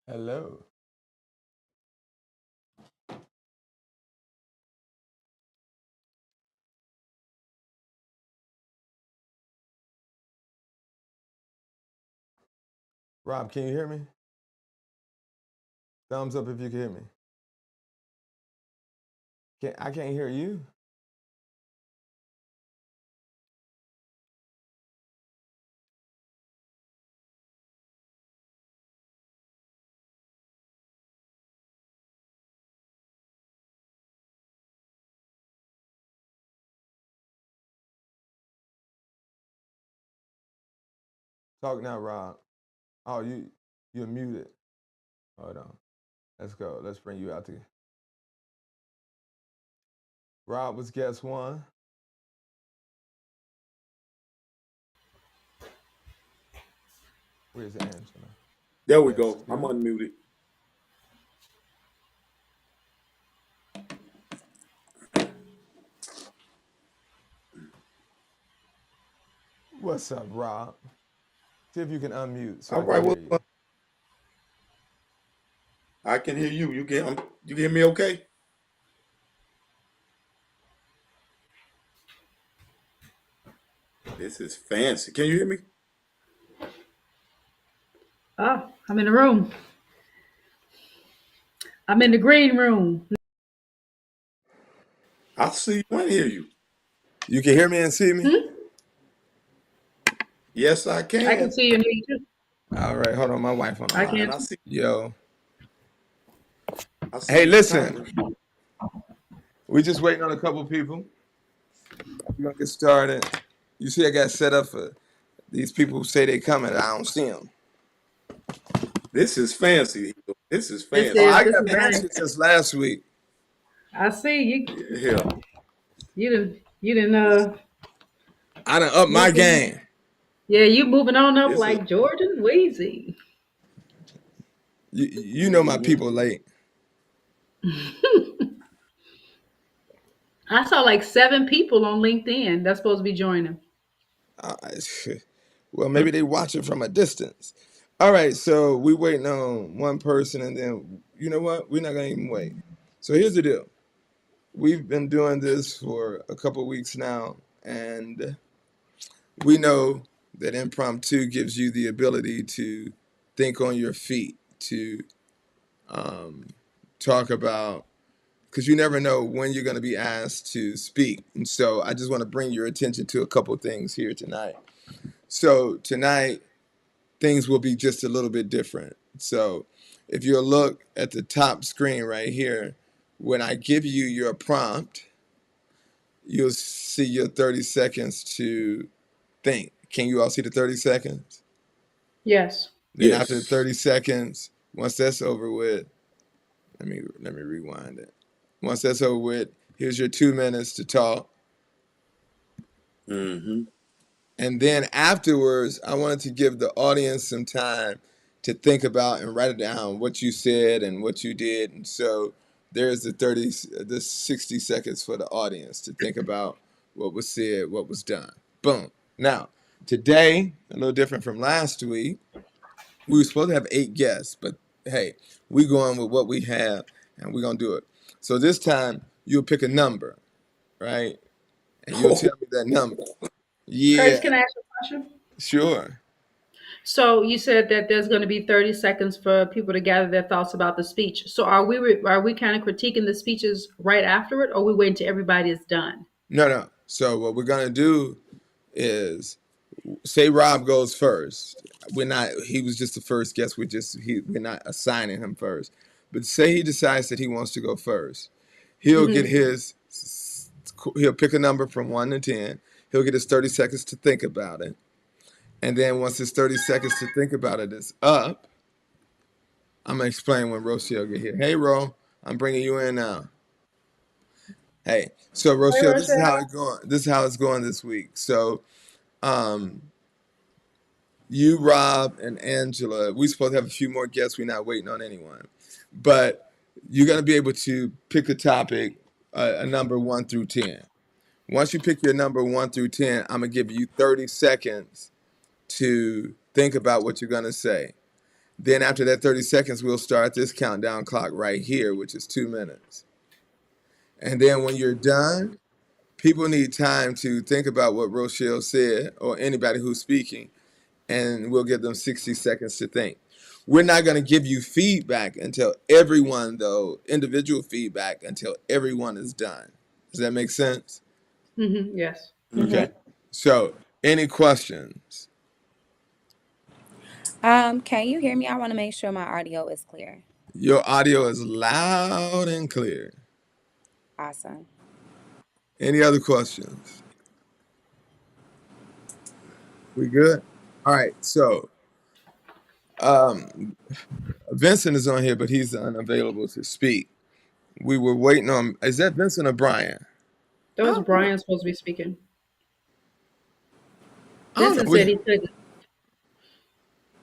Hello. Rob, can you hear me? Thumbs up if you can hear me. I can't hear you. Talk now, Rob. Oh, you're muted. Hold on. Let's go. Let's bring you out to Rob was guest one. Where's Angela? There we Yes, go. I'm good. unmuted. What's up, Rob? See if you can unmute so All I can right. hear Well, you. I can hear you. You can hear me okay? This is fancy. Can you hear me? Oh, I'm in the room. I'm in the green room. I see you and hear you. You can hear me and see me? Hmm? Yes, I I can can. see you and hear you too. All right, hold on. My wife on the I line. And can I too. see Yo. I see Hey, you listen. typing. We just waiting on a couple people. We're gonna get started. You see, I got set up for these people who say they coming. I don't see them. This is fancy. This is This Oh, fancy. is I this got is nice. fancy since last week. I see you. Yeah. You didn't I done up my moving. game. Yeah, you moving on up This is like Jordan Weezy. You know my mhm. people late. I saw like 7 people on LinkedIn that's supposed to be joining. Uh, well, maybe they watch it from a distance. All right, so we waiting on one person, and then you know what? We're not gonna even wait. So here's the deal. We've been doing this for a couple weeks now, and we know that impromptu gives you the ability to think on your feet, to um, talk about, because you never know when you're going to be asked to speak. And so I just want to bring your attention to a couple things here tonight. So tonight, things will be just a little bit different. So if you look at the top screen right here, when I give you your prompt, you'll see your 30 seconds to think. Can you all see the 30 seconds? Yes. Then after the Yes. 30 seconds, once that's over with, let me rewind it. Once that's over with, here's your 2 minutes to talk. Mm-hmm. And then afterwards, I wanted to give the audience some time to think about and write it down what you said and what you did. And so there's the 60 seconds for the audience to think about what was said, what was done. Boom. Now, today, a little different from last week, we were supposed to have 8 guests, but hey, we going with what we have and we're going to do it. So this time, you'll pick a number, right? And you'll tell me that number. Curtis, Yeah, can I ask you a question? sure. So you said that there's going to be 30 seconds for people to gather their thoughts about the speech. So are we kind of critiquing the speeches right after it, or are we waiting till everybody is done? No, no. So what we're gonna do is say Rob goes first. We're not. He was just the first guest. We're not assigning him first. But say he decides that he wants to go first. He'll get Hmm. his. He'll pick a number from 1 to 10. He'll get his 30 seconds to think about it. And then once his 30 seconds to think about it is up, I'm gonna explain when Rocio get here. Hey, Ro, I'm bringing you in now. Hey, so Hey, Rocio, this is how Rochelle. it's going. This is how it's going this week. So um, you, Rob, and Angela, we supposed to have a few more guests. We're not waiting on anyone, but you're gonna be able to pick a topic, a number 1 through 10. Once you pick your number 1 through 10, I'm gonna give you 30 seconds to think about what you're gonna say. Then after that 30 seconds, we'll start this countdown clock right here, which is 2 minutes. And then when you're done, people need time to think about what Rochelle said or anybody who's speaking, and we'll give them 60 seconds to think. We're not going to give you feedback until everyone, though, individual feedback until everyone is done. Does that make sense? Yes. Okay. So, any questions? Can you hear me? I want to make sure my audio is clear. Your audio is loud and clear. Awesome. Any other questions? We good? All right. So, Vincent is on here, but he's unavailable to speak. We were waiting on. Is that Vincent or Brian? That was Oh, Brian supposed to be speaking. I don't Vincent know. said he couldn't.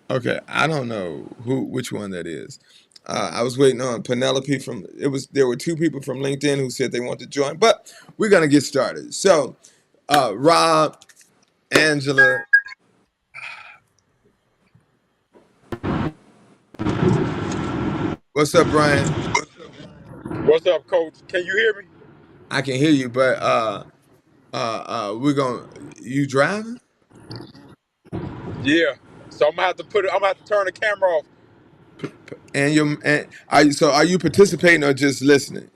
Okay, I don't know which one that is. I was waiting on Penelope from. There were two people from LinkedIn who said they want to join, but we're gonna get started. So, Rob, Angela. What's up, Brian? What's up, Coach? Can you hear me? I can hear you, but you driving? Yeah. So I'm gonna have to turn the camera off. Are you participating or just listening?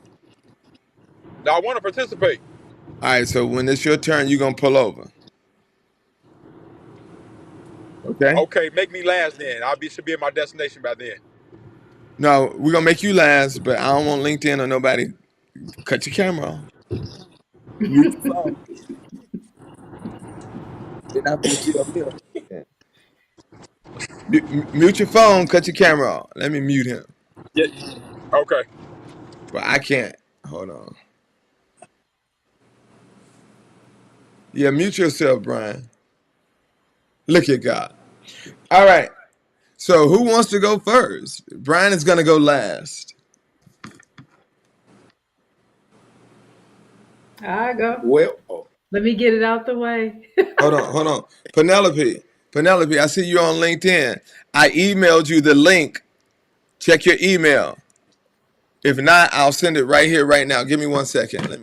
Now I want to participate. All right, so when it's your turn, you're gonna pull over. Okay? Okay, make me last then. Should be at my destination by then. No, we're gonna make you last, but I don't want LinkedIn or nobody. Cut your camera off. Mute your phone. They're not gonna get up here. Mute your phone, cut your camera off. Let me mute him. Yeah. Okay. But I can't. Hold on. Yeah, mute yourself, Brian. Look at God. All right. So who wants to go first? Brian is gonna go last. I go. Well, Let me get it out the way. Hold on. Penelope, I see you on LinkedIn. I emailed you the link. Check your email. If not, I'll send it right here, right now. Give me 1 second. Let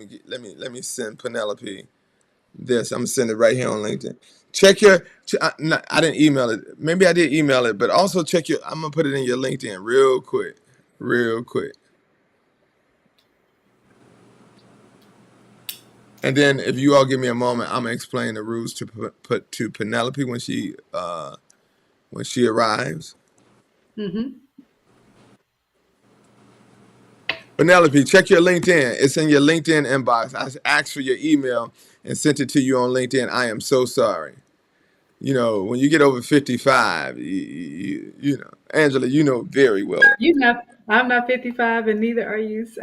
me send Penelope this. I'm gonna send it right here on LinkedIn. Check your. I didn't email it. Maybe I did email it, but also check your. I'm gonna put it in your LinkedIn real quick. And then if you all give me a moment, I'm gonna explain the rules to put to Penelope when she arrives. Penelope, check your LinkedIn. It's in your LinkedIn inbox. I asked for your email and sent it to you on LinkedIn. I am so sorry. You know, when you get over 55, you know, Angela, you know very well. I'm not 55 and neither are you. So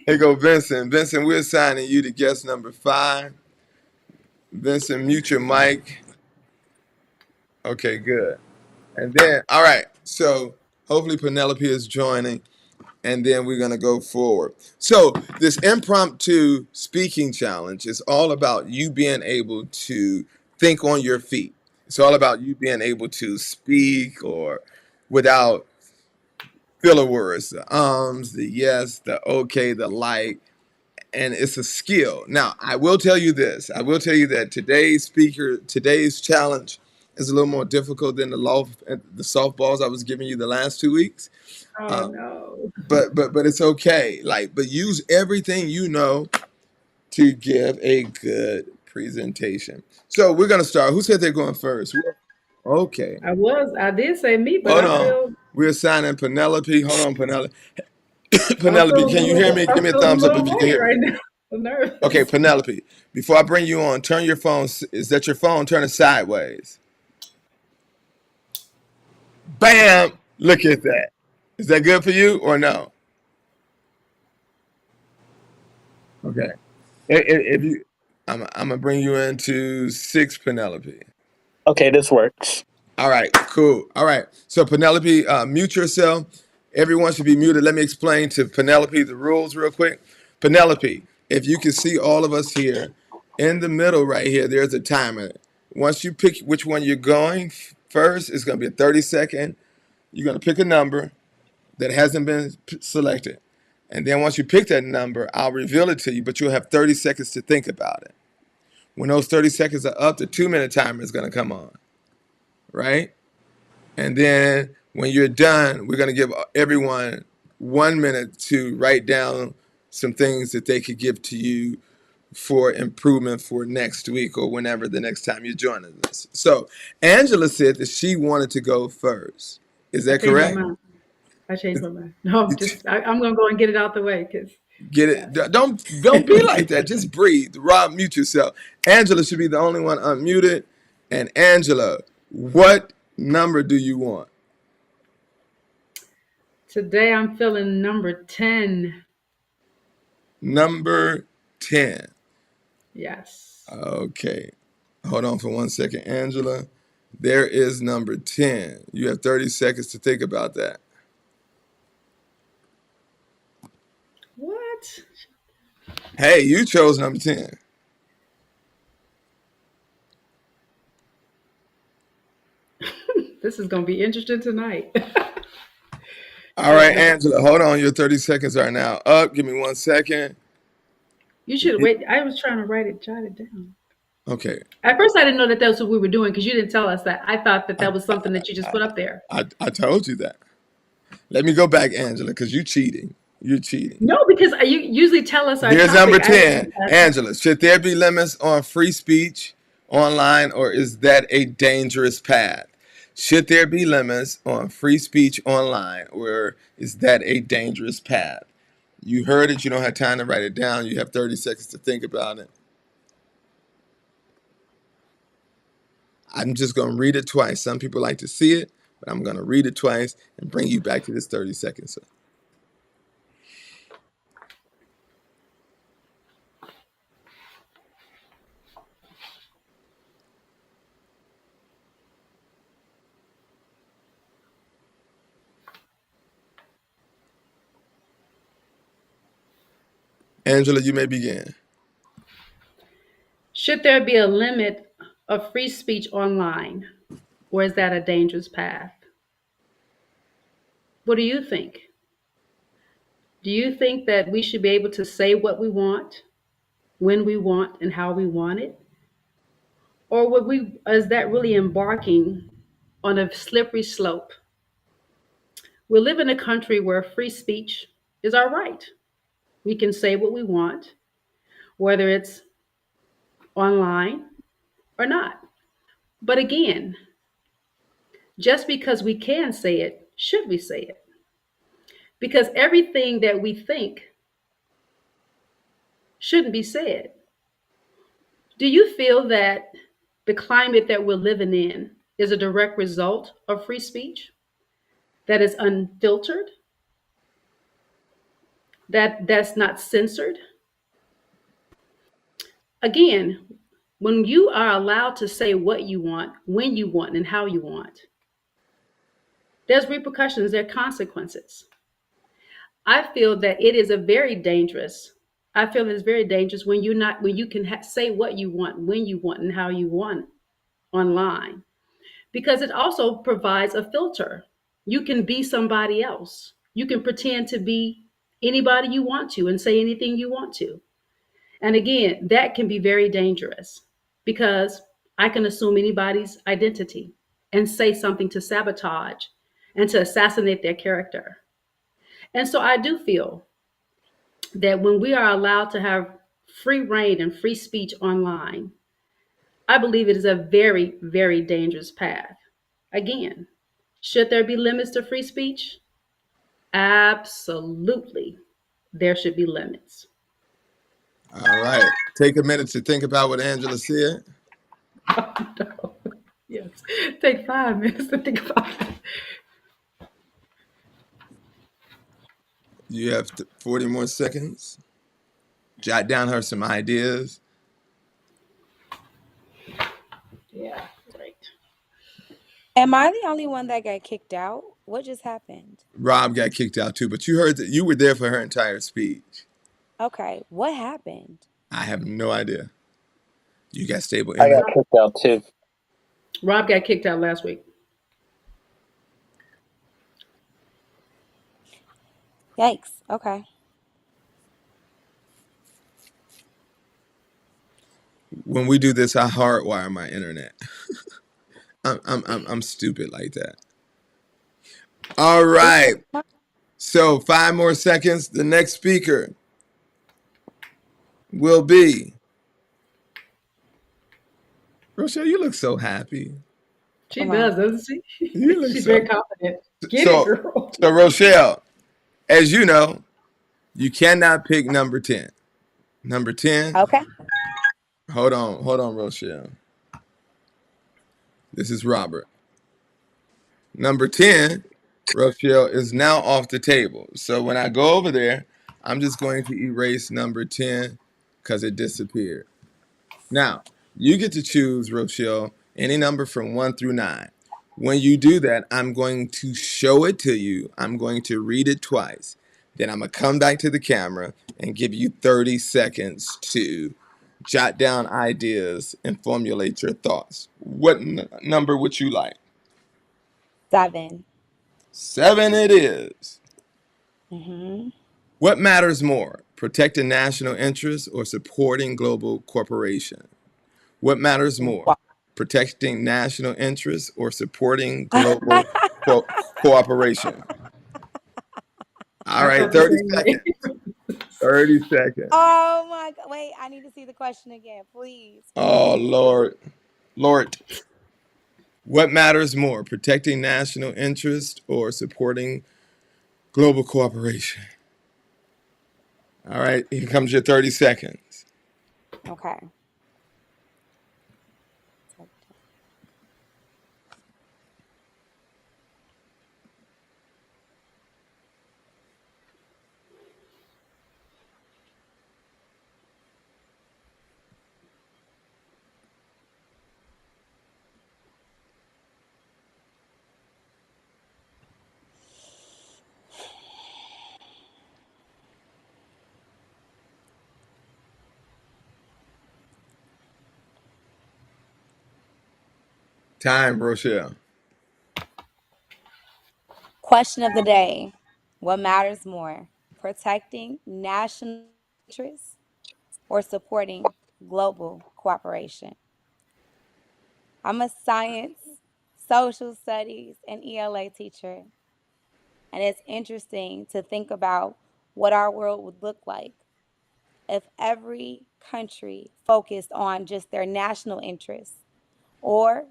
Here go Vincent. Vincent, we're assigning you to guest number 5. Vincent, mute your mic. Okay, good. And then, all right. So hopefully Penelope is joining, and then we're going to go forward. So this impromptu speaking challenge is all about you being able to think on your feet. It's all about you being able to speak or without filler words, the ums, the yes, the okay, the like, and it's a skill. Now, I will tell you this. I will tell you that today's challenge is a little more difficult than the softballs I was giving you the last 2 weeks. oh no. But it's okay. But use everything you know to give a good presentation. So we're gonna start. Who said they're going first? Okay. I did say me, but Hold I on. feel We're assigning Penelope. Hold on, Penelope. I feel Penelope, can you hear me? Give me a thumbs up if you can hear right me. now. I'm nervous. Okay, Penelope. Before I bring you on, turn your phone. Is that your phone? Turn it sideways. Bam! Look at that. Is that good for you or no? Okay. If you, I'm gonna bring you into 6, Penelope. Okay, this works. All right, cool. All right. So Penelope, mute yourself. Everyone should be muted. Let me explain to Penelope the rules real quick. Penelope, if you can see all of us here, in the middle right here, there's a timer. Once you pick which one you're going first, it's going to be a 30-second You're going to pick a number that hasn't been selected. And then once you pick that number, I'll reveal it to you, but you'll have 30 seconds to think about it. When those 30 seconds are up, the 2-minute timer is going to come on, right? And then when you're done, we're going to give everyone 1 minute to write down some things that they could give to you for improvement for next week or whenever the next time you're joining us. So Angela said that she wanted to go first. Is I that changed my correct? mind. I changed my mind. No, I'm gonna go and get it out the way because Get it? yes. Don't be like that. Just breathe. Rob, mute yourself. Angela should be the only one unmuted. And Angela, what number do you want? Today I'm feeling number 10. Number 10. Yes. Okay. Hold on for 1 second, Angela. There is number 10. You have 30 seconds to think about that. What? Hey, you chose number 10. This is gonna be interesting tonight. All right, Angela, hold on. Your 30 seconds are now up. Give me 1 second. You should wait. I was trying to jot it down. Okay. At first, I didn't know that that's what we were doing because you didn't tell us that. I thought that was something that you just put up there. I told you that. Let me go back, Angela, because you're cheating. You're cheating. No, because you usually tell us our Here's topic. number 10. Angela, should there be limits on free speech online, or is that a dangerous path? Should there be limits on free speech online, or is that a dangerous path? You heard it. You don't have time to write it down. You have 30 seconds to think about it. I'm just going to read it twice. Some people like to see it, but I'm going to read it twice and bring you back to this 30 seconds. Angela, you may begin. Should there be a limit of free speech online, or is that a dangerous path? What do you think? Do you think that we should be able to say what we want, when we want, and how we want it? Or is that really embarking on a slippery slope? We live in a country where free speech is our right. We can say what we want, whether it's online or not. But again, just because we can say it, should we say it? Because everything that we think shouldn't be said. Do you feel that the climate that we're living in is a direct result of free speech that is unfiltered, that's not censored? Again, when you are allowed to say what you want, when you want, and how you want, there's repercussions, there are consequences. I feel that it is a very dangerous. I feel it's very dangerous when you can say what you want, when you want, and how you want online, because it also provides a filter. You can be somebody else. You can pretend to be anybody you want to and say anything you want to. And again, that can be very dangerous because I can assume anybody's identity and say something to sabotage and to assassinate their character. And so I do feel that when we are allowed to have free reign and free speech online, I believe it is a very, very dangerous path. Again, should there be limits to free speech? Absolutely. There should be limits. All right. Take a minute to think about what Angela said. Oh, no. Yes. Take 5 minutes to think about it. You have 40 more seconds. Jot down her some ideas. Yeah, right. Am I the only one that got kicked out? What just happened? Rob got kicked out too, but you heard that you were there for her entire speech. Okay, what happened? I have no idea. You got stable I internet. got kicked out too. Rob got kicked out last week. Yikes. Okay. When we do this, I hardwire my internet. I'm stupid like that. All It's right. okay. So 5 more seconds. The next speaker will be Rochelle. You look so happy. She Come on. does, doesn't she? You look She's very so. confident. Get it, So girl. so Rochelle, as you know, you cannot pick number 10. Number 10. Okay. Hold on, Rochelle. This is Robert. Number 10, Rochelle, is now off the table. So when I go over there, I'm just going to erase number 10 because it disappeared. Now, you get to choose, Rochelle, any number from 1 through 9. When you do that, I'm going to show it to you. I'm going to read it twice. Then I'm going to come back to the camera and give you 30 seconds to jot down ideas and formulate your thoughts. What number would you like? 7. 7 it is. Mm-hmm. What matters more, protecting national interests or supporting global corporation? What matters more, protecting national interests or supporting global cooperation? All I right, felt the 30 same way. seconds. 30 seconds. Oh my God. Wait, I need to see the question again. Please, Oh, please. Lord. Lord. What matters more, protecting national interest or supporting global cooperation? All right, here comes your 30 seconds. Okay. Time, Rochelle. Question of the day. What matters more, protecting national interests or supporting global cooperation? I'm a science, social studies, and ELA teacher, and it's interesting to think about what our world would look like if every country focused on just their national interests, or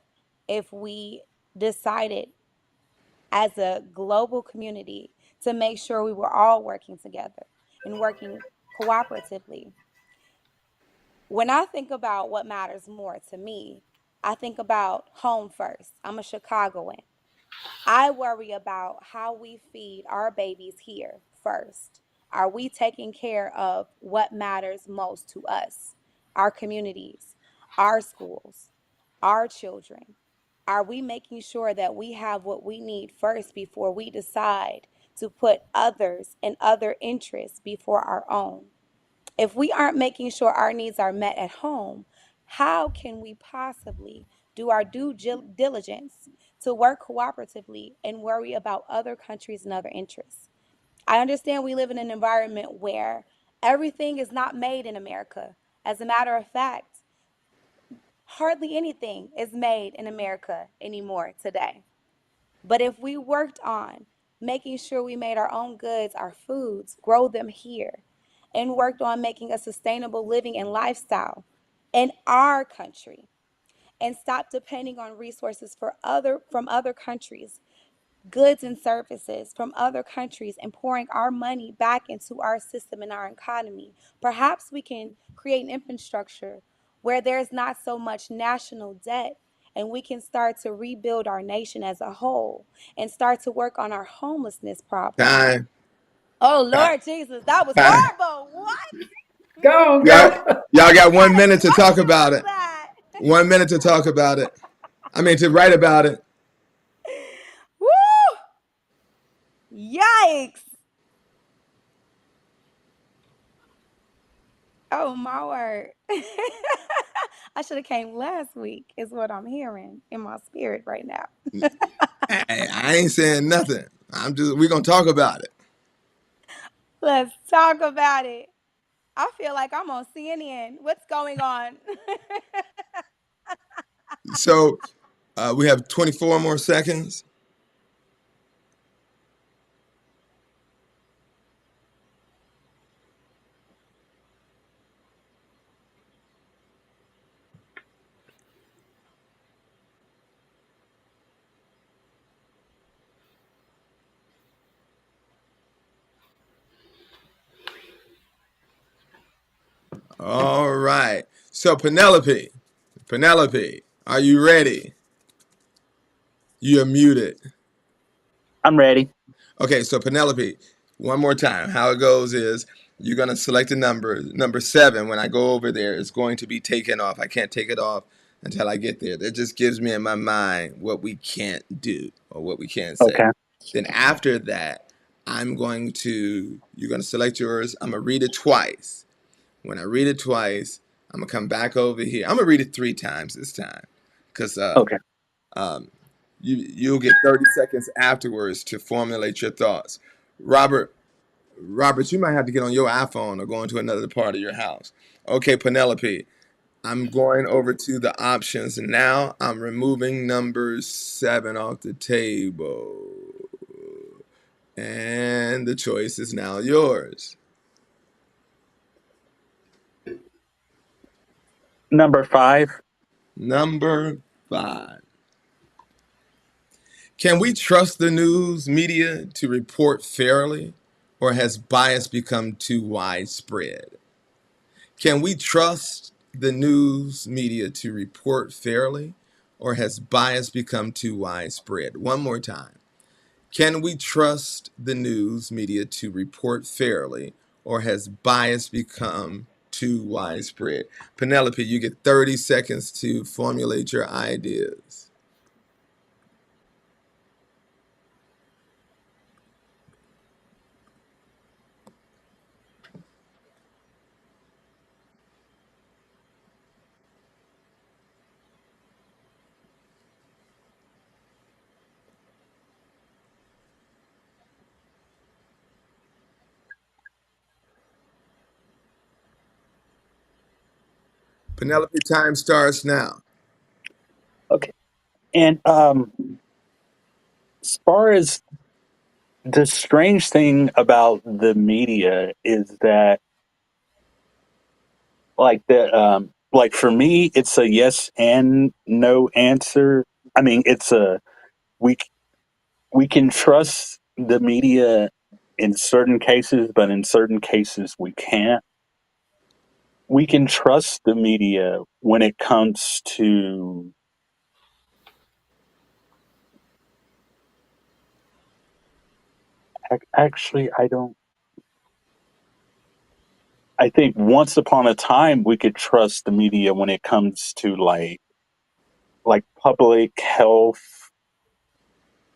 if we decided as a global community to make sure we were all working together and working cooperatively. When I think about what matters more to me, I think about home first. I'm a Chicagoan. I worry about how we feed our babies here first. Are we taking care of what matters most to us, our communities, our schools, our children? Are we making sure that we have what we need first before we decide to put others and other interests before our own? If we aren't making sure our needs are met at home, how can we possibly do our due diligence to work cooperatively and worry about other countries and other interests? I understand we live in an environment where everything is not made in America. As a matter of fact, hardly anything is made in America anymore today. But if we worked on making sure we made our own goods, our foods, grow them here, and worked on making a sustainable living and lifestyle in our country, and stop depending on resources from other countries, goods and services from other countries, and pouring our money back into our system and our economy, perhaps we can create an infrastructure where there's not so much national debt, and we can start to rebuild our nation as a whole and start to work on our homelessness problem. Time. Oh, Time. Lord Jesus, that was Time. horrible. What? Go on, Y'all, girl. y'all got What one kind of minute to talk question about was it. that? 1 minute to talk about it. I mean, to write about it. Woo! Yikes. Oh my word. I should have came last week is what I'm hearing in my spirit right now. I ain't saying nothing. We're going to talk about it. Let's talk about it. I feel like I'm on CNN. What's going on? So we have 24 more seconds. All right. So Penelope, are you ready? You are muted. I'm ready. Okay, so Penelope, one more time. How it goes is you're going to select a number. Number 7, when I go over there, is going to be taken off. I can't take it off until I get there. That just gives me in my mind what we can't do or what we can't say. Okay. Then after that, you're going to select yours. I'm going to read it twice. When I read it twice, I'm going to come back over here. I'm going to read it 3 times this time because Okay. um, you'll get 30 seconds afterwards to formulate your thoughts. Robert, Robert, you might have to get on your iPhone or go into another part of your house. Okay, Penelope, I'm going over to the options now. I'm removing number 7 off the table. And the choice is now yours. Number 5. Number 5. Can we trust the news media to report fairly, or has bias become too widespread? Can we trust the news media to report fairly, or has bias become too widespread? One more time. Can we trust the news media to report fairly, or has bias become too widespread? Penelope, you get 30 seconds to formulate your ideas. Penelope, time starts now. Okay. And as far as the strange thing about the media is that like for me it's a yes and no answer. I mean, it's a we we can trust the media in certain cases, but in certain cases we can't. We can trust the media when it comes to actually I don't I think once upon a time we could trust the media when it comes to like public health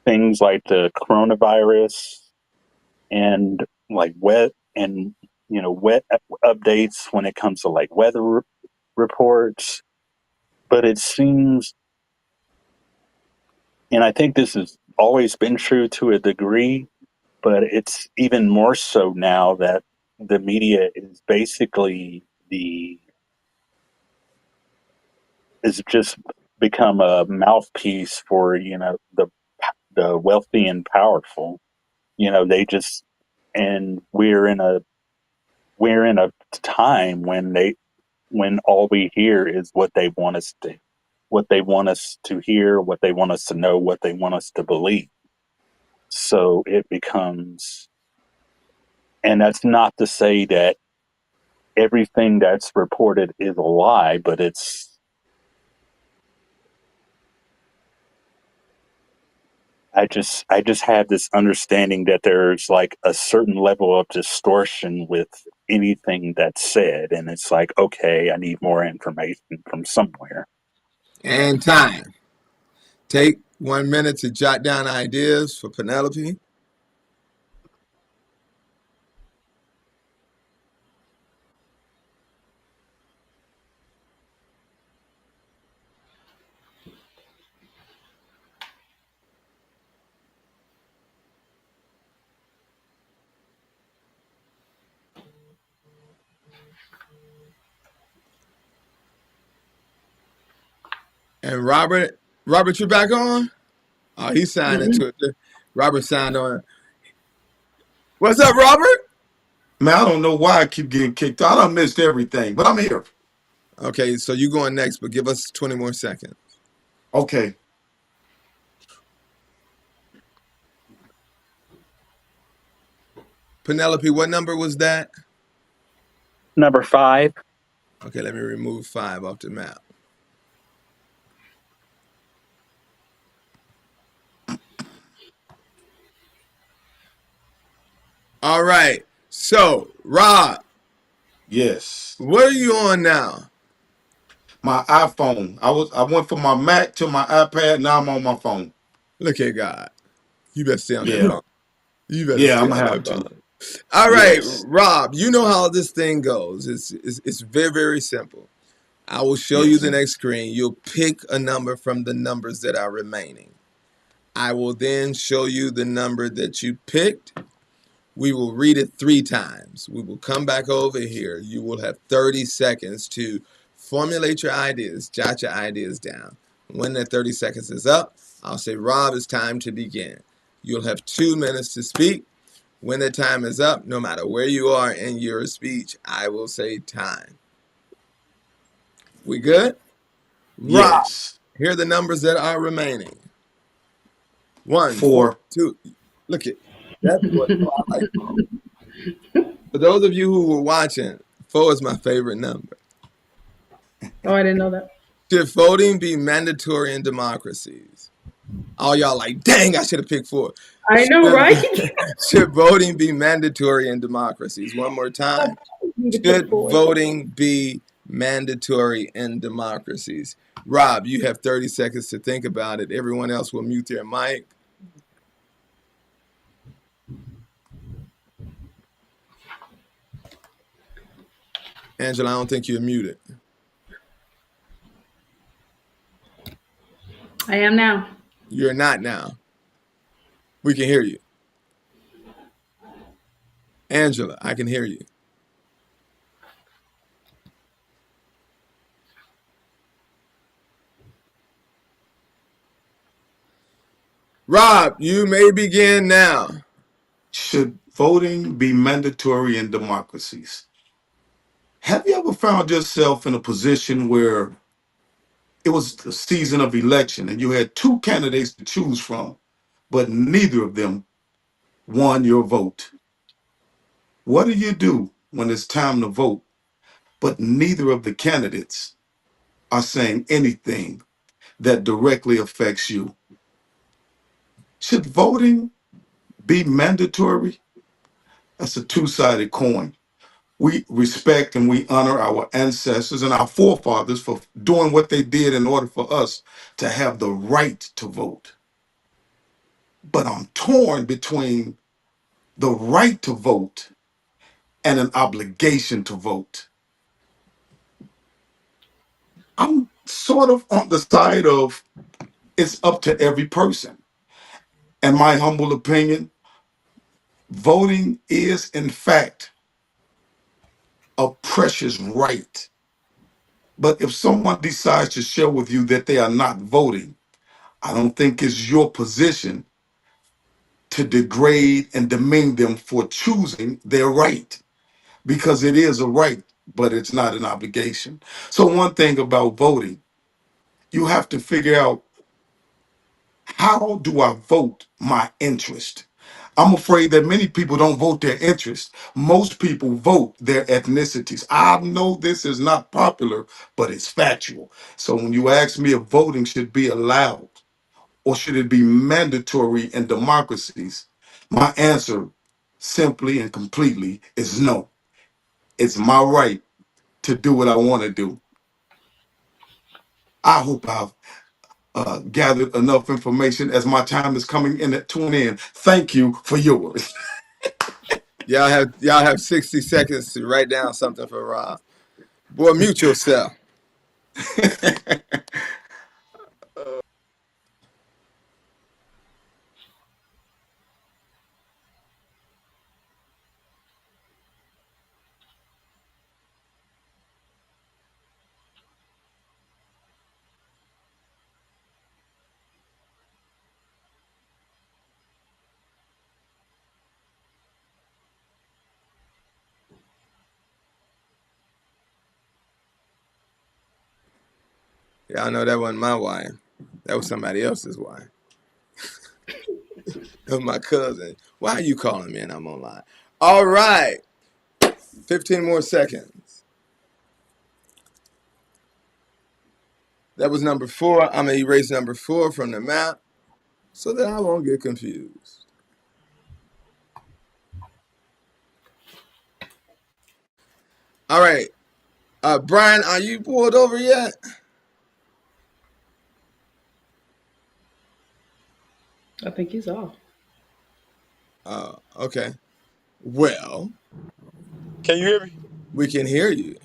things like the coronavirus and like wet and wet updates when it comes to like weather reports. But it seems, and I think this has always been true to a degree, but it's even more so now that the media is basically the is just become a mouthpiece for the wealthy and powerful. They just and we're in a time when all we hear is what they want us to hear, what they want us to know, what they want us to believe. So it becomes, and that's not to say that everything that's reported is a lie, but I just have this understanding that there's like a certain level of distortion with anything that's said, and it's like, okay, I need more information from somewhere. And time. Take 1 minute to jot down ideas for Penelope. And Robert, you back on? Oh, he signed into Mhm. it. Robert signed on. What's up, Robert? Man, I don't know why I keep getting kicked out. I missed everything, but I'm here. Okay, so you going next, but give us 20 more seconds. Okay. Penelope, what number was that? Number 5. Okay, let me remove 5 off the map. All right. So, Rob, Yes. what are you on now? My iPhone. I went from my Mac to my iPad. Now I'm on my phone. Look at God. You better stay on that Yeah. phone. You better Yeah, stay I'm on gonna have that to. phone. All right, Yes. Rob, you know how this thing goes. It's very, very simple. I will show you Yes. the next screen. You'll pick a number from the numbers that are remaining. I will then show you the number that you picked. We will read it 3 times. We will come back over here. You will have 30 seconds to formulate your ideas, jot your ideas down. When that 30 seconds is up, I'll say, Rob, it's time to begin. You'll have 2 minutes to speak. When the time is up, no matter where you are in your speech, I will say time. We good? Rob, Yes. here are the numbers that are remaining. 1, 4, 4. 2. Look at that boy. I like 4. For those of you who were watching, 4 is my favorite number. Oh, I didn't know that. Should voting be mandatory in democracies? All y'all like, dang, I should have picked 4. I know, Should, right? should voting be mandatory in democracies? One more I time. need to pick Should forward. voting be mandatory in democracies? Rob, you have 30 seconds to think about it. Everyone else will mute their mic. Angela, I don't think you're muted. I am now. You're not now. We can hear you. Angela, I can hear you. Rob, you may begin now. Should voting be mandatory in democracies? Have you ever found yourself in a position where it was the season of election and you had two candidates to choose from, but neither of them won your vote? What do you do when it's time to vote, but neither of the candidates are saying anything that directly affects you? Should voting be mandatory? That's a two-sided coin. We respect and we honor our ancestors and our forefathers for doing what they did in order for us to have the right to vote. But I'm torn between the right to vote and an obligation to vote. I'm sort of on the side of it's up to every person. In my humble opinion, voting is, in fact, a precious right. But if someone decides to share with you that they are not voting, I don't think it's your position to degrade and demean them for choosing their right, because it is a right, but it's not an obligation. So, one thing about voting, you have to figure out, how do I vote my interest? I'm afraid that many people don't vote their interest. Most people vote their ethnicities. I know this is not popular, but it's factual. So when you ask me if voting should be allowed or should it be mandatory in democracies, my answer simply and completely is no. It's my right to do what I want to do. I hope I've gathered enough information as my time is coming in at tune in. Thank you for yours. Y'all have 60 seconds to write down something for Rob. Boy, mute yourself. Y'all know that wasn't my wife. That was somebody else's wife. That was my cousin. Why are you calling me and I'm online? All right. 15 more seconds. That was number 4. I'm going to erase number 4 from the map so that I won't get confused. All right. Brian, are you pulled over yet? I think he's off. Okay. Well, Can you hear me? we can hear you.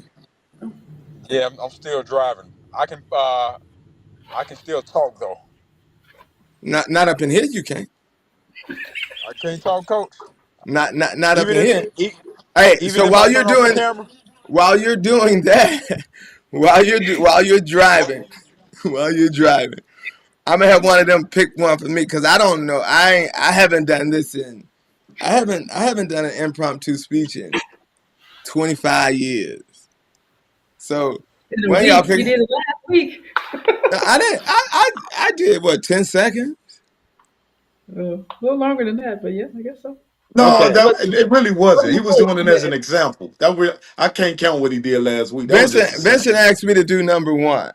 Yeah, I'm still driving. I can still talk though. Not up in here, you can't. I can't talk, coach. Not up Even in if here. e- Hey, even so if I turn off the camera. while you're doing that, while you're driving, while you're driving, I'm gonna have one of them pick one for me because I don't know. I haven't done this in I haven't done an impromptu speech in 25 years. So In a when y'all week. pick, You did it last week. I did I did what 10 seconds? A little longer than that, but yeah, I guess so. No, Okay, But it really wasn't. He was doing it as yeah. an example. I can't count what he did last week. That was just a Vincent sample. asked me to do number 1.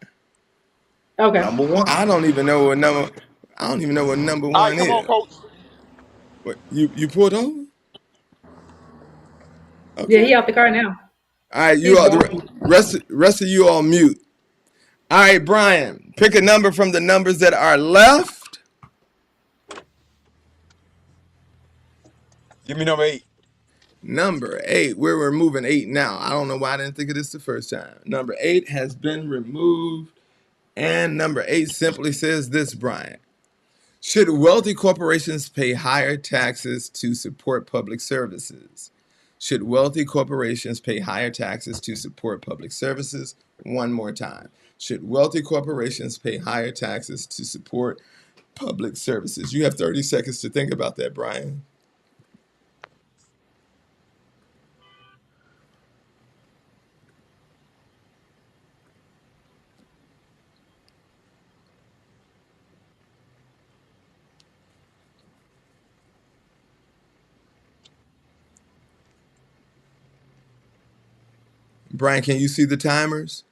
Okay. Number one. I don't even know what number All right, 1 come on, is. coach. What you pulled over? Yeah, Okay. he out the car now. All right, you He's all walking. rest of you all mute. All right, Brian, pick a number from the numbers that are left. Give me number 8. Number 8. We're removing 8 now. I don't know why I didn't think of this the first time. Number 8 has been removed, and number 8 simply says this, Brian. Should wealthy corporations pay higher taxes to support public services? Should wealthy corporations pay higher taxes to support public services? One more time. Should wealthy corporations pay higher taxes to support public services? You have 30 seconds to think about that, Brian. Brian, can you see the timers?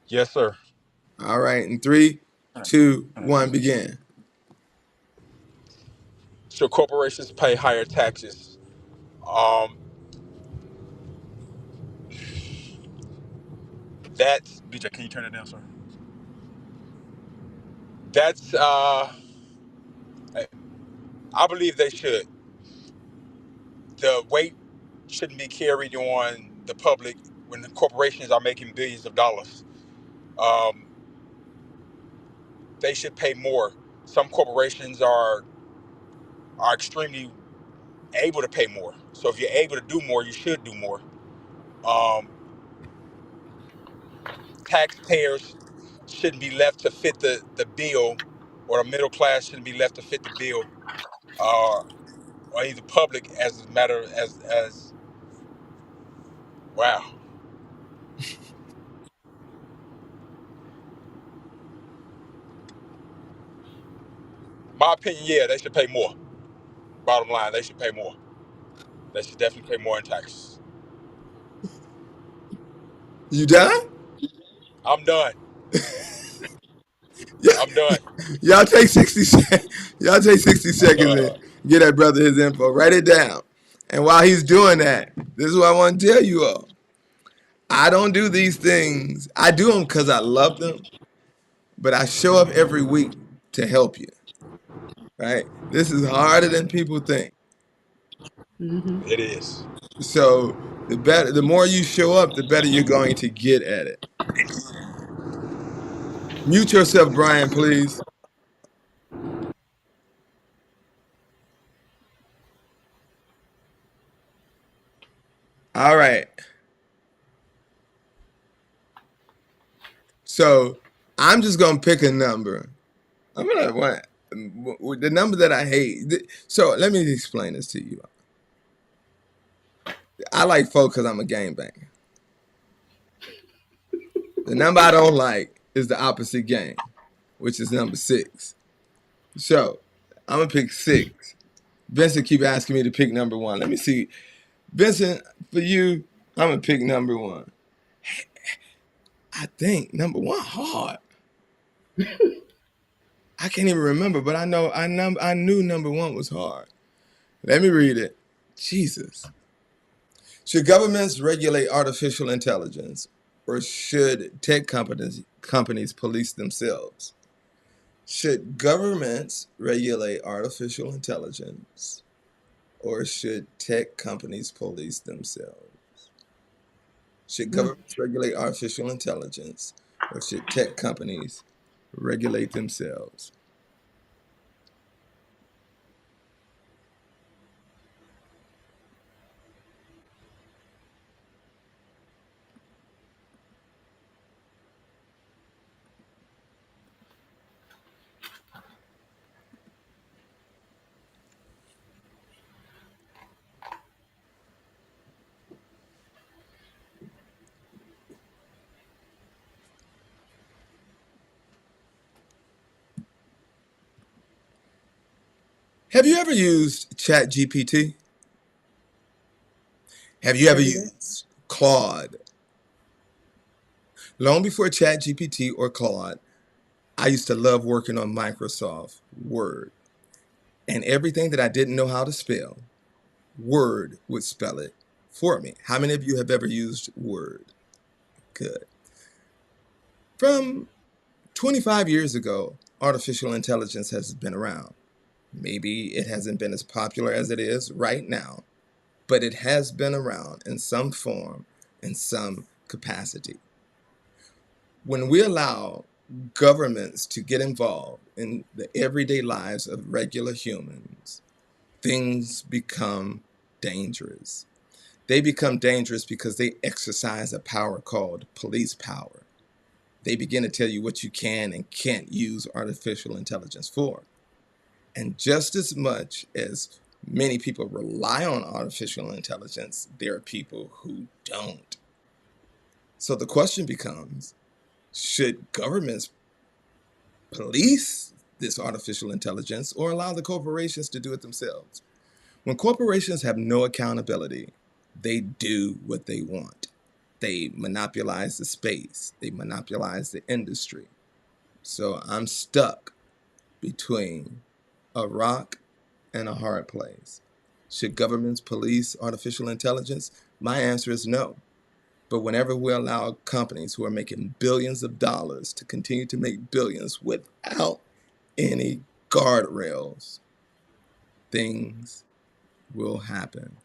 Yes, sir. All right, in 3, 2, 1, begin. Should corporations pay higher taxes? Um, that's BJ. Can you turn it down, sir? That's I believe they should. The weight shouldn't be carried on the public when the corporations are making billions of dollars. Um, they should pay more. Some corporations are extremely able to pay more. So if you're able to do more, you should do more. Um, taxpayers shouldn't be left to fit the bill, or the middle class shouldn't be left to fit the bill, uh, or either public as a matter as wow. My opinion, yeah, they should pay more. Bottom line, they should pay more. They should definitely pay more in taxes. You done? I'm done. Yeah. I'm done. Y'all take 60 seconds. Y'all take 60 seconds and Uh, get that brother his info. Write it down. And while he's doing that, this is what I want to tell you all. I don't do these things. I do them because I love them, but I show up every week to help you. Right? This is harder than people think. Hmm. it is. So the more you show up, the better you're going to get at it. Mute yourself, Brian, please. All right. So I'm just gonna pick a number. I'm gonna want the number that I hate. So let me explain this to you. I like folk because I'm a gangbanger. The number I don't like is the opposite game, which is number 6. So I'm gonna pick 6. Vincent keep asking me to pick number 1. Let me see. Vincent, for you, I'm gonna pick number 1. I think number 1 hard. I can't even remember, but I knew number 1 was hard. Let me read it. Jesus. Should governments regulate artificial intelligence, or should tech companies police themselves? Should governments regulate artificial intelligence, or should tech companies police themselves? Should Mm. governments regulate artificial intelligence, or should tech companies regulate themselves? Have you ever used ChatGPT? Have you ever Have you there? used Claude? Long before ChatGPT or Claude, I used to love working on Microsoft Word. And everything that I didn't know how to spell, Word would spell it for me. How many of you have ever used Word? Good. From 25 years ago, artificial intelligence has been around. Maybe it hasn't been as popular as it is right now, but it has been around in some form, in some capacity. When we allow governments to get involved in the everyday lives of regular humans, things become dangerous. They become dangerous because they exercise a power called police power. They begin to tell you what you can and can't use artificial intelligence for. And just as much as many people rely on artificial intelligence, there are people who don't. So the question becomes, should governments police this artificial intelligence or allow the corporations to do it themselves? When corporations have no accountability, they do what they want. They monopolize the space, they monopolize the industry. So I'm stuck between a rock and a hard place. Should governments police artificial intelligence? My answer is no. But whenever we allow companies who are making billions of dollars to continue to make billions without any guardrails, things will happen.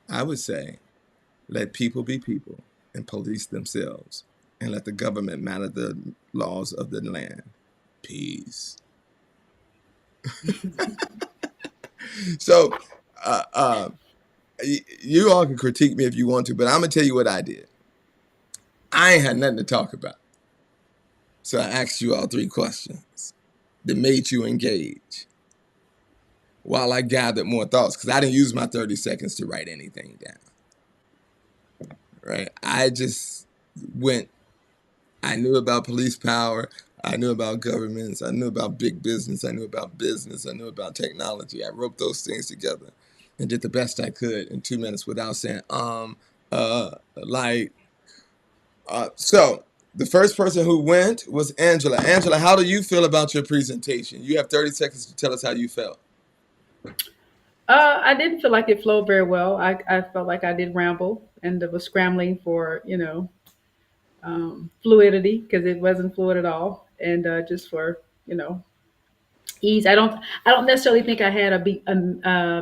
I would say let people be people and police themselves, and let the government manage the laws of the land. Peace. So, uh, uh, you all can critique me if you want to, but I'm gonna tell you what I did. I ain't had nothing to talk about, so I asked you all 3 questions that made you engage while I gathered more thoughts, because I didn't use my 30 seconds to write anything down. Right? I just went. I knew about police power. I knew about governments. I knew about big business. I knew about business. I knew about technology. I wrote those things together and did the best I could in 2 minutes without saying, like, so the first person who went was Angela. Angela, how do you feel about your presentation? You have 30 seconds to tell us how you felt. I didn't feel like it flowed very well. I felt like I did ramble and was scrambling for, fluidity because it wasn't fluid at all. And just for, you know, ease. I don't necessarily think I had a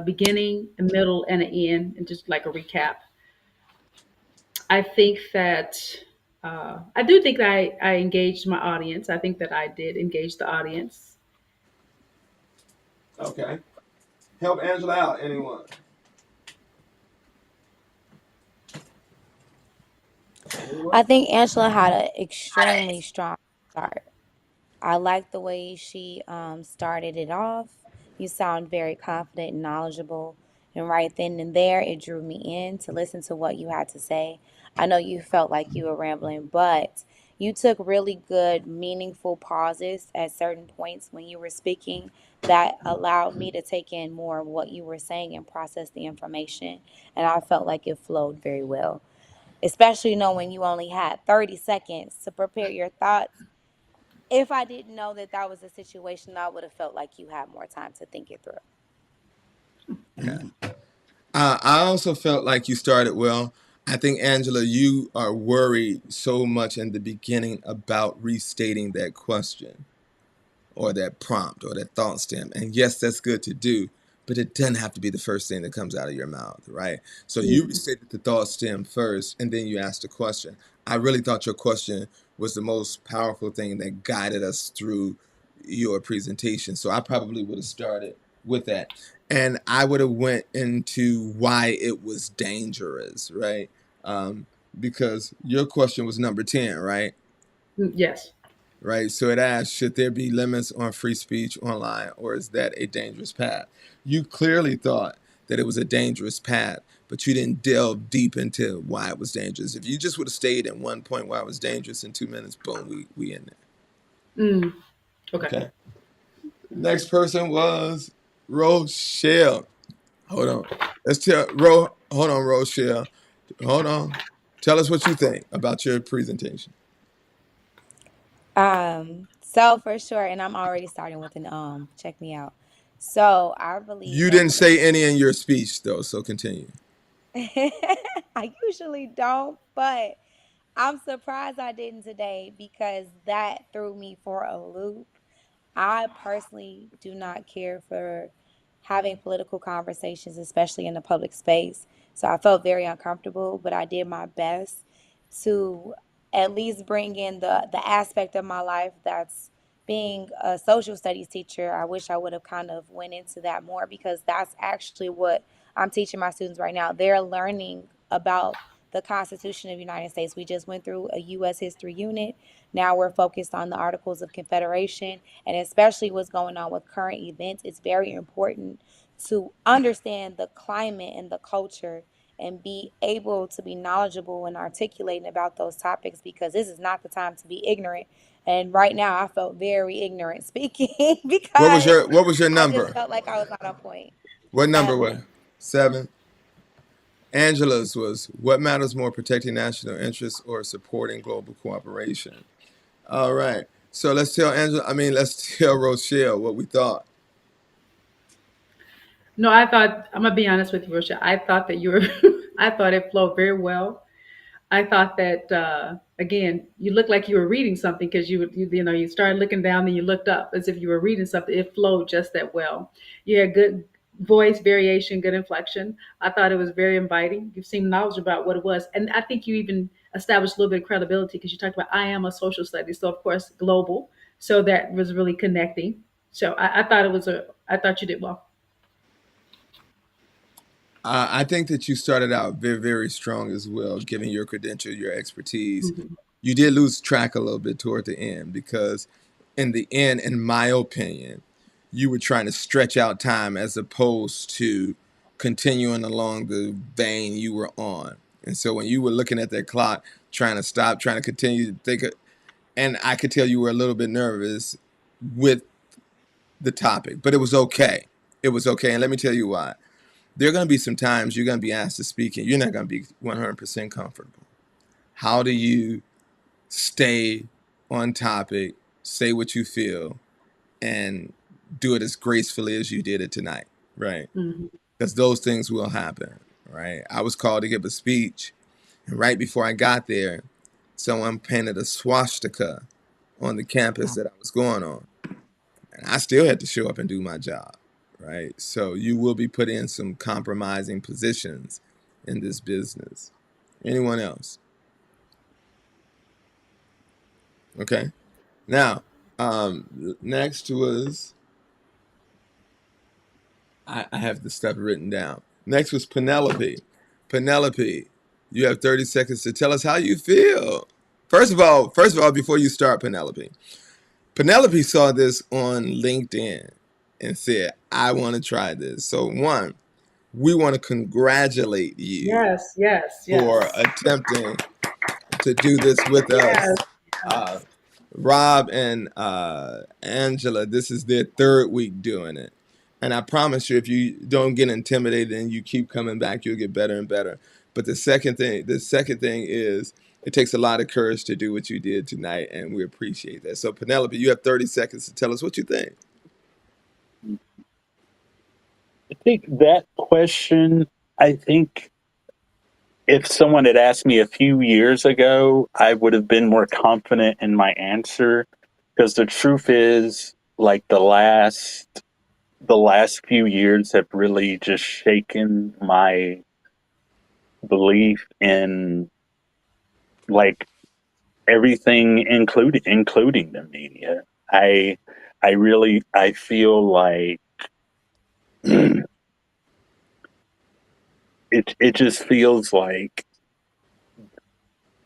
beginning, a middle, and an end, and just like a recap. I think that I do think that I engaged my audience. I think that I did engage the audience. Okay. Help Angela out, anyone? I Anyone? think Angela had an extremely strong start. I like the way she started it off. You sound very confident and knowledgeable, And right then and there, it drew me in to listen to what you had to say. I know you felt like you were rambling, but you took really good, meaningful pauses at certain points when you were speaking that allowed me to take in more of what you were saying and process the information. And I felt like it flowed very well, especially knowing you only had 30 seconds to prepare your thoughts. If I didn't know that that was a situation, I would have felt like you had more time to think it through. Yeah. I also felt like you started well. I think, Angela, you are worried so much in the beginning about restating that question or that prompt or that thought stem. And yes, that's good to do, but it doesn't have to be the first thing that comes out of your mouth, right? So you Mhm. restated the thought stem first, and then you asked a question. I really thought your question was the most powerful thing that guided us through your presentation. So I probably would have started with that. And I would have went into why it was dangerous, right? Because your question was number 10, right? Yes. Right? So it asks, should there be limits on free speech online, or is that a dangerous path? You clearly thought that it was a dangerous path, but you didn't delve deep into why it was dangerous. If you just would have stayed at one point why it was dangerous in 2 minutes, boom, we in Mm. there. Okay. Okay. Next person was Rochelle. Hold on. Hold on, Rochelle. Hold on. Tell us what you think about your presentation. So for sure, and I'm already starting with an check me out. So I believe You didn't that say any in your speech though, so continue. I usually don't, but I'm surprised I didn't today because that threw me for a loop. I personally do not care for having political conversations, especially in the public space. So I felt very uncomfortable, but I did my best to at least bring in the aspect of my life that's being a social studies teacher. I wish I would have kind of went into that more because that's actually what I'm teaching my students right now. They're learning about the Constitution of the United States. We just went through a U.S. history unit. Now we're focused on the Articles of Confederation and especially what's going on with current events. It's very important to understand the climate and the culture and be able to be knowledgeable and articulating about those topics because this is not the time to be ignorant. And right now, I felt very ignorant speaking because What was your I just number? felt like I was not on point. What number was 7. it? 7. Angela's was, what matters more, protecting national interests or supporting global cooperation? All right. So let's tell Rochelle what we thought. No, I thought I'm gonna be honest with you, Rochelle. I thought that you were. I thought it flowed very well. I thought that again, you looked like you were reading something because you started looking down, then you looked up as if you were reading something. It flowed just that well. You had good voice variation, good inflection. I thought it was very inviting. You seemed knowledgeable about what it was, and I think you even established a little bit of credibility because you talked about I am a social studies, so of course global. So that was really connecting. So I thought it was a. I thought you did well. I think that you started out very, very strong as well, given your credential, your expertise. Mhm. You did lose track a little bit toward the end because, in the end, in my opinion, you were trying to stretch out time as opposed to continuing along the vein you were on. And so when you were looking at that clock, trying to stop, trying to continue to think, and I could tell you were a little bit nervous with the topic, but it was okay. It was okay. And let me tell you why. There are going to be some times you're going to be asked to speak and you're not going to be 100% comfortable. How do you stay on topic, say what you feel, and do it as gracefully as you did it tonight, right? Mhm. Because those things will happen, right? I was called to give a speech, and right before I got there, someone painted a swastika on the campus that I was going on, and I still had to show up and do my job, right? So you will be put in some compromising positions in this business. Anyone else? Okay. Now, next was I have the stuff written down. Next was Penelope. Penelope, you have 30 seconds to tell us how you feel. First of all, before you start, Penelope saw this on LinkedIn and said, I want to try this. So one, we want to congratulate you Yes, yes, for yes. attempting to do this with Yes, us. Uh, yes. Rob and Angela, this is their third week doing it. And I promise you, if you don't get intimidated and you keep coming back, you'll get better and better. But the second thing is it takes a lot of courage to do what you did tonight, and we appreciate that. So Penelope, you have 30 seconds to tell us what you think. I think that question, I think if someone had asked me a few years ago, I would have been more confident in my answer. Because the truth is, like the last few years have really just shaken my belief in like everything, including the media. I I feel like it just feels like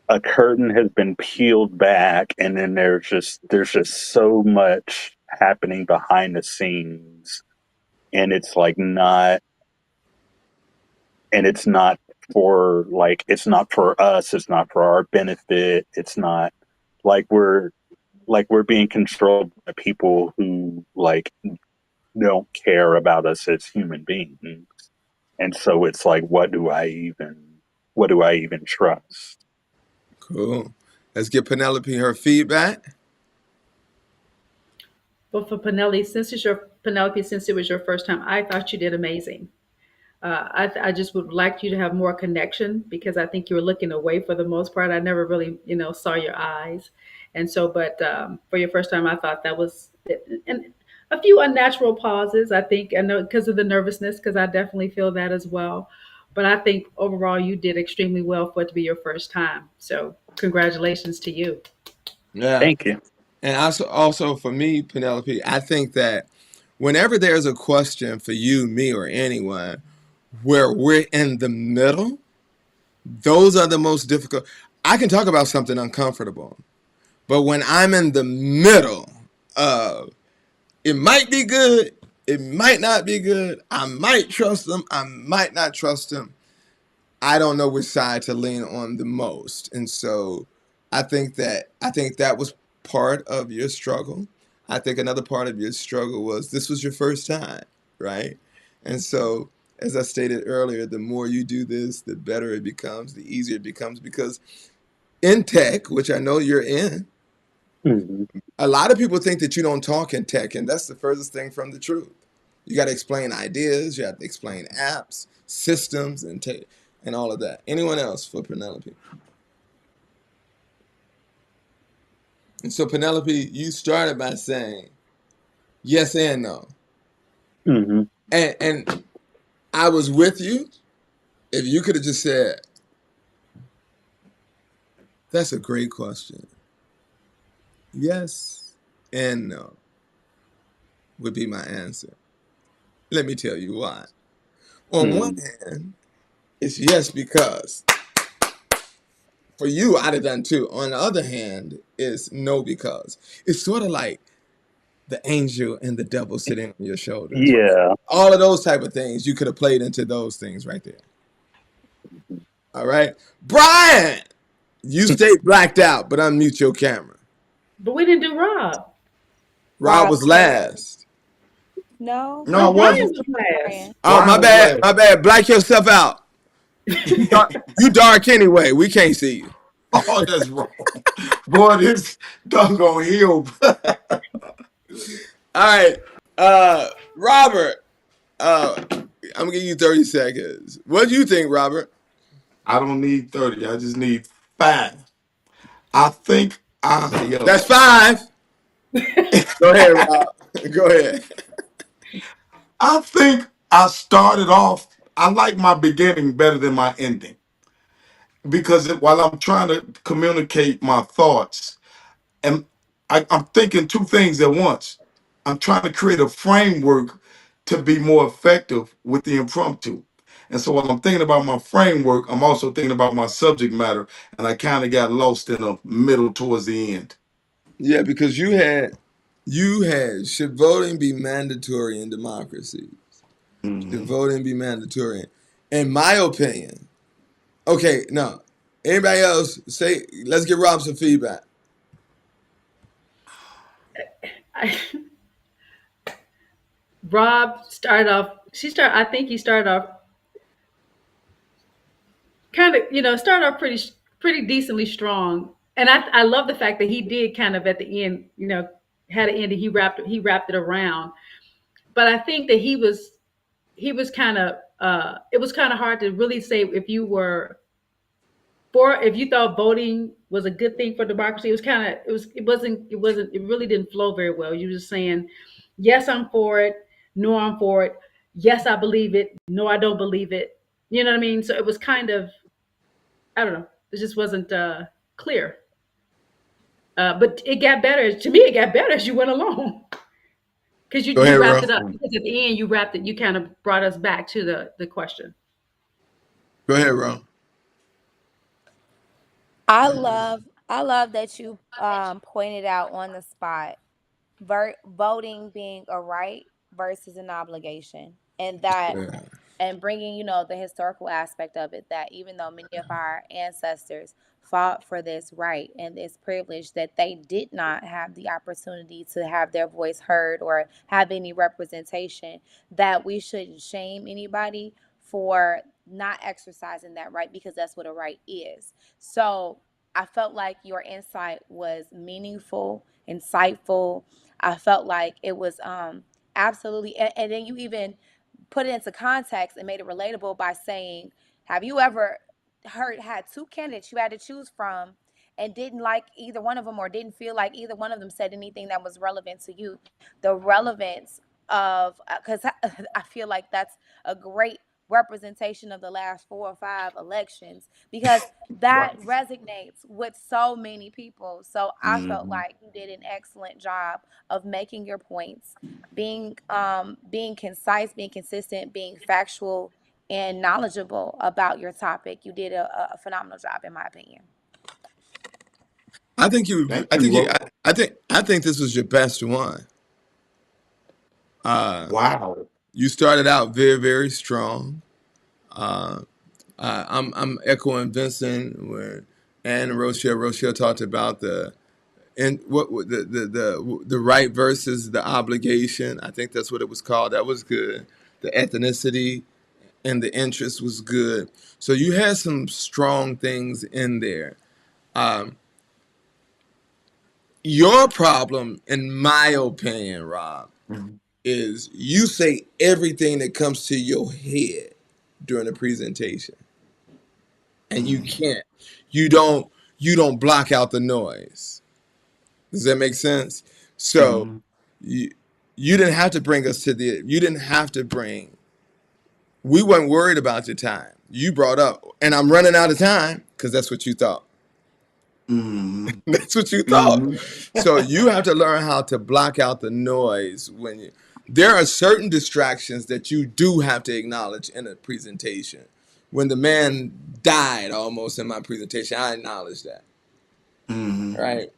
a curtain has been peeled back, and then there's just so much happening behind the scenes, and it's not for us, it's not for our benefit, it's not like we're being controlled by people who don't care about us as human beings. And so it's like, what do I even trust? Cool. Let's get Penelope her feedback. But for Penelope, since it was your first time, I thought you did amazing. I just would like you to have more connection because I think you were looking away for the most part. I never really, saw your eyes, and so, but for your first time, I thought that was, and a few unnatural pauses. I think I know because of the nervousness, because I definitely feel that as well. But I think overall, you did extremely well for it to be your first time. So congratulations to you. Yeah. Thank you. And also for me, Penelope, I think that whenever there's a question for you, me, or anyone where we're in the middle, those are the most difficult. I can talk about something uncomfortable, but when I'm in the middle of it might be good, it might not be good, I might trust them, I might not trust them. I don't know which side to lean on the most. And so I think that was part of your struggle. I think another part of your struggle was this was your first time, right? And so as I stated earlier, the more you do this, the better it becomes, the easier it becomes because in tech, which I know you're in, Mhm. a lot of people think that you don't talk in tech, and that's the furthest thing from the truth. You got to explain ideas, you have to explain apps, systems, and all of that. Anyone else for Penelope? And so, Penelope, you started by saying yes and no. Mhm. And I was with you. If you could have just said, that's a great question. Yes and no would be my answer. Let me tell you why. On one Mhm. hand, it's yes because for you, I'd have done too. On the other hand, it's no because. It's sort of like the angel and the devil sitting on your shoulders. Yeah. All of those type of things, you could have played into those things right there. All right. Brian, you stay blacked out, but unmute your camera. But we didn't do Rob. Rob Rob, was last. no, No, I No, Brian wasn't. was Brian. last. Oh, Brian my was bad. last. My bad. Black yourself out. You dark, you dark anyway. We can't see you. Oh, that's wrong. Boy, this doggone hill. All right. Robert, I'm going to give you 30 seconds. What do you think, Robert? I don't need 30. I just need 5. I think That's 5. Go ahead, Rob. Go ahead. I think I started off. I like my beginning better than my ending because while I'm trying to communicate my thoughts, and I'm thinking two things at once. I'm trying to create a framework to be more effective with the impromptu. And so while I'm thinking about my framework, I'm also thinking about my subject matter, and I kind of got lost in the middle towards the end. Yeah, because you had should voting be mandatory in democracy? Should voting be mandatory? In my opinion. Okay, no. Anybody else say? Let's get Rob some feedback. I, Rob started off. I think he started off kind of, started off pretty decently strong. And I love the fact that he did kind of at the end, had an ending. He wrapped it around. But I think that he was kind of it was kind of hard to really say if you thought voting was a good thing for democracy. It was kind of it really didn't flow very well. You were just saying, yes, I'm for it, no, I'm for it, yes, I believe it, no, I don't believe it. You know what I mean? So it was kind of, I don't know, it just wasn't clear. But it got better. To me, it got better as you went along. Because you, Go you ahead, wrapped Rob. it up. Because at the end, you wrapped it. You kind of brought us back to the question. Go ahead, Rob. I love that you pointed out on the spot voting being a right versus an obligation, and that Yeah. and bringing the historical aspect of it, that even though many of our ancestors fought for this right and this privilege, that they did not have the opportunity to have their voice heard or have any representation, that we shouldn't shame anybody for not exercising that right, because that's what a right is. So I felt like your insight was meaningful, insightful. I felt like it was absolutely, and then you even put it into context and made it relatable by saying, have you ever had two candidates you had to choose from and didn't like either one of them, or didn't feel like either one of them said anything that was relevant to you? The relevance of, because I feel like that's a great representation of the last 4 or 5 elections, because that Right. resonates with so many people. So I felt Mm-hmm. like you did an excellent job of making your points, being concise, being consistent, being factual and knowledgeable about your topic. You did a phenomenal job, in my opinion. I think you. Thank I you. think you. Well, I think this was your best one. wow. You started out very, very strong. Uh, I'm echoing Vincent when Anne and Rochelle talked about the right versus the obligation. I think that's what it was called. That was good. The ethnicity and the interest was good. So you had some strong things in there. Um, your problem, in my opinion, Rob, Mhm. is you say everything that comes to your head during the presentation, and you Mhm. can't. You don't block out the noise. Does that make sense? So Mhm. you you didn't have to bring us to the. You didn't have to bring. We weren't worried about your time. You brought up, and I'm running out of time because that's what you thought. Mhm. That's what you thought. Mhm. So you have to learn how to block out the noise when you. There are certain distractions that you do have to acknowledge in a presentation. When the man died almost in my presentation, I acknowledge that, Mhm. right?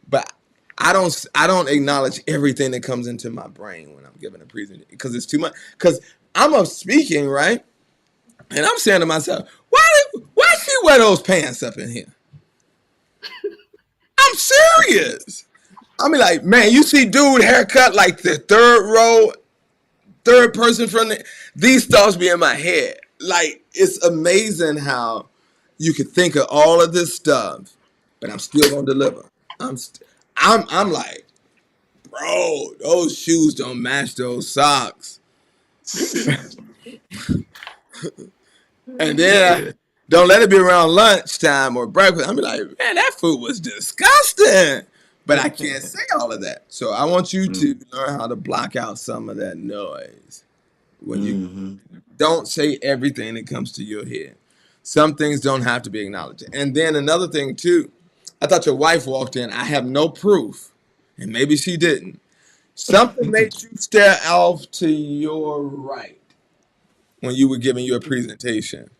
But I don't acknowledge everything that comes into my brain when I'm giving a presentation because it's too much. Because I'm up speaking, right? And I'm saying to myself, why she wear those pants up in here? I'm serious. I mean, like, man, you see dude haircut like the third row, third person from these thoughts be in my head. Like, it's amazing how you could think of all of this stuff, but I'm still gonna deliver. I'm like, bro, those shoes don't match those socks. And then don't let it be around lunchtime or breakfast. I'm like, man, that food was disgusting. But I can't say all of that. So I want you to learn how to block out some of that noise. When you Mhm. don't say everything that comes to your head. Some things don't have to be acknowledged. And then another thing too, I thought your wife walked in. I have no proof, and maybe she didn't. Something made you stare off to your right when you were giving your presentation.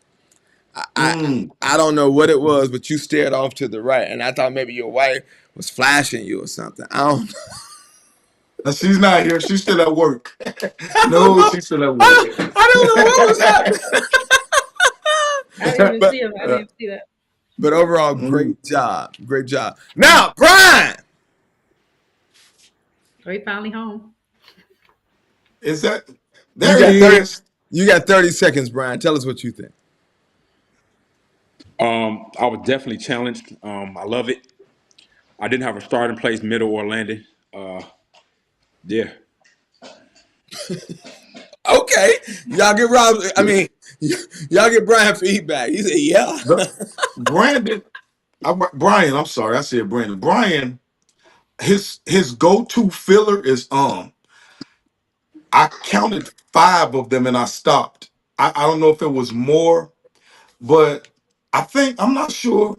I Mm. I don't know what it was, but you stared off to the right, and I thought maybe your wife was flashing you or something. I don't. She's not here. She's still at work. I don't No, know. she's still at work. I don't know what was happening. I didn't even but see him. I didn't uh, even see that. but overall, Mm. great job, great job. Now, Brian, So he finally home. Is that you there? He got 30. is. You got 30 seconds, Brian. Tell us what you think. I was definitely challenged. I love it. I didn't have a starting place, middle, or landing. Uh, yeah. Okay, y'all get Rob. I mean, y'all get Brian feedback. He said, "Yeah." The, Brandon, Brian. I'm sorry, I said Brandon. Brian, his go to filler is I counted five of them and I stopped. I don't know if it was more, but I'm not sure.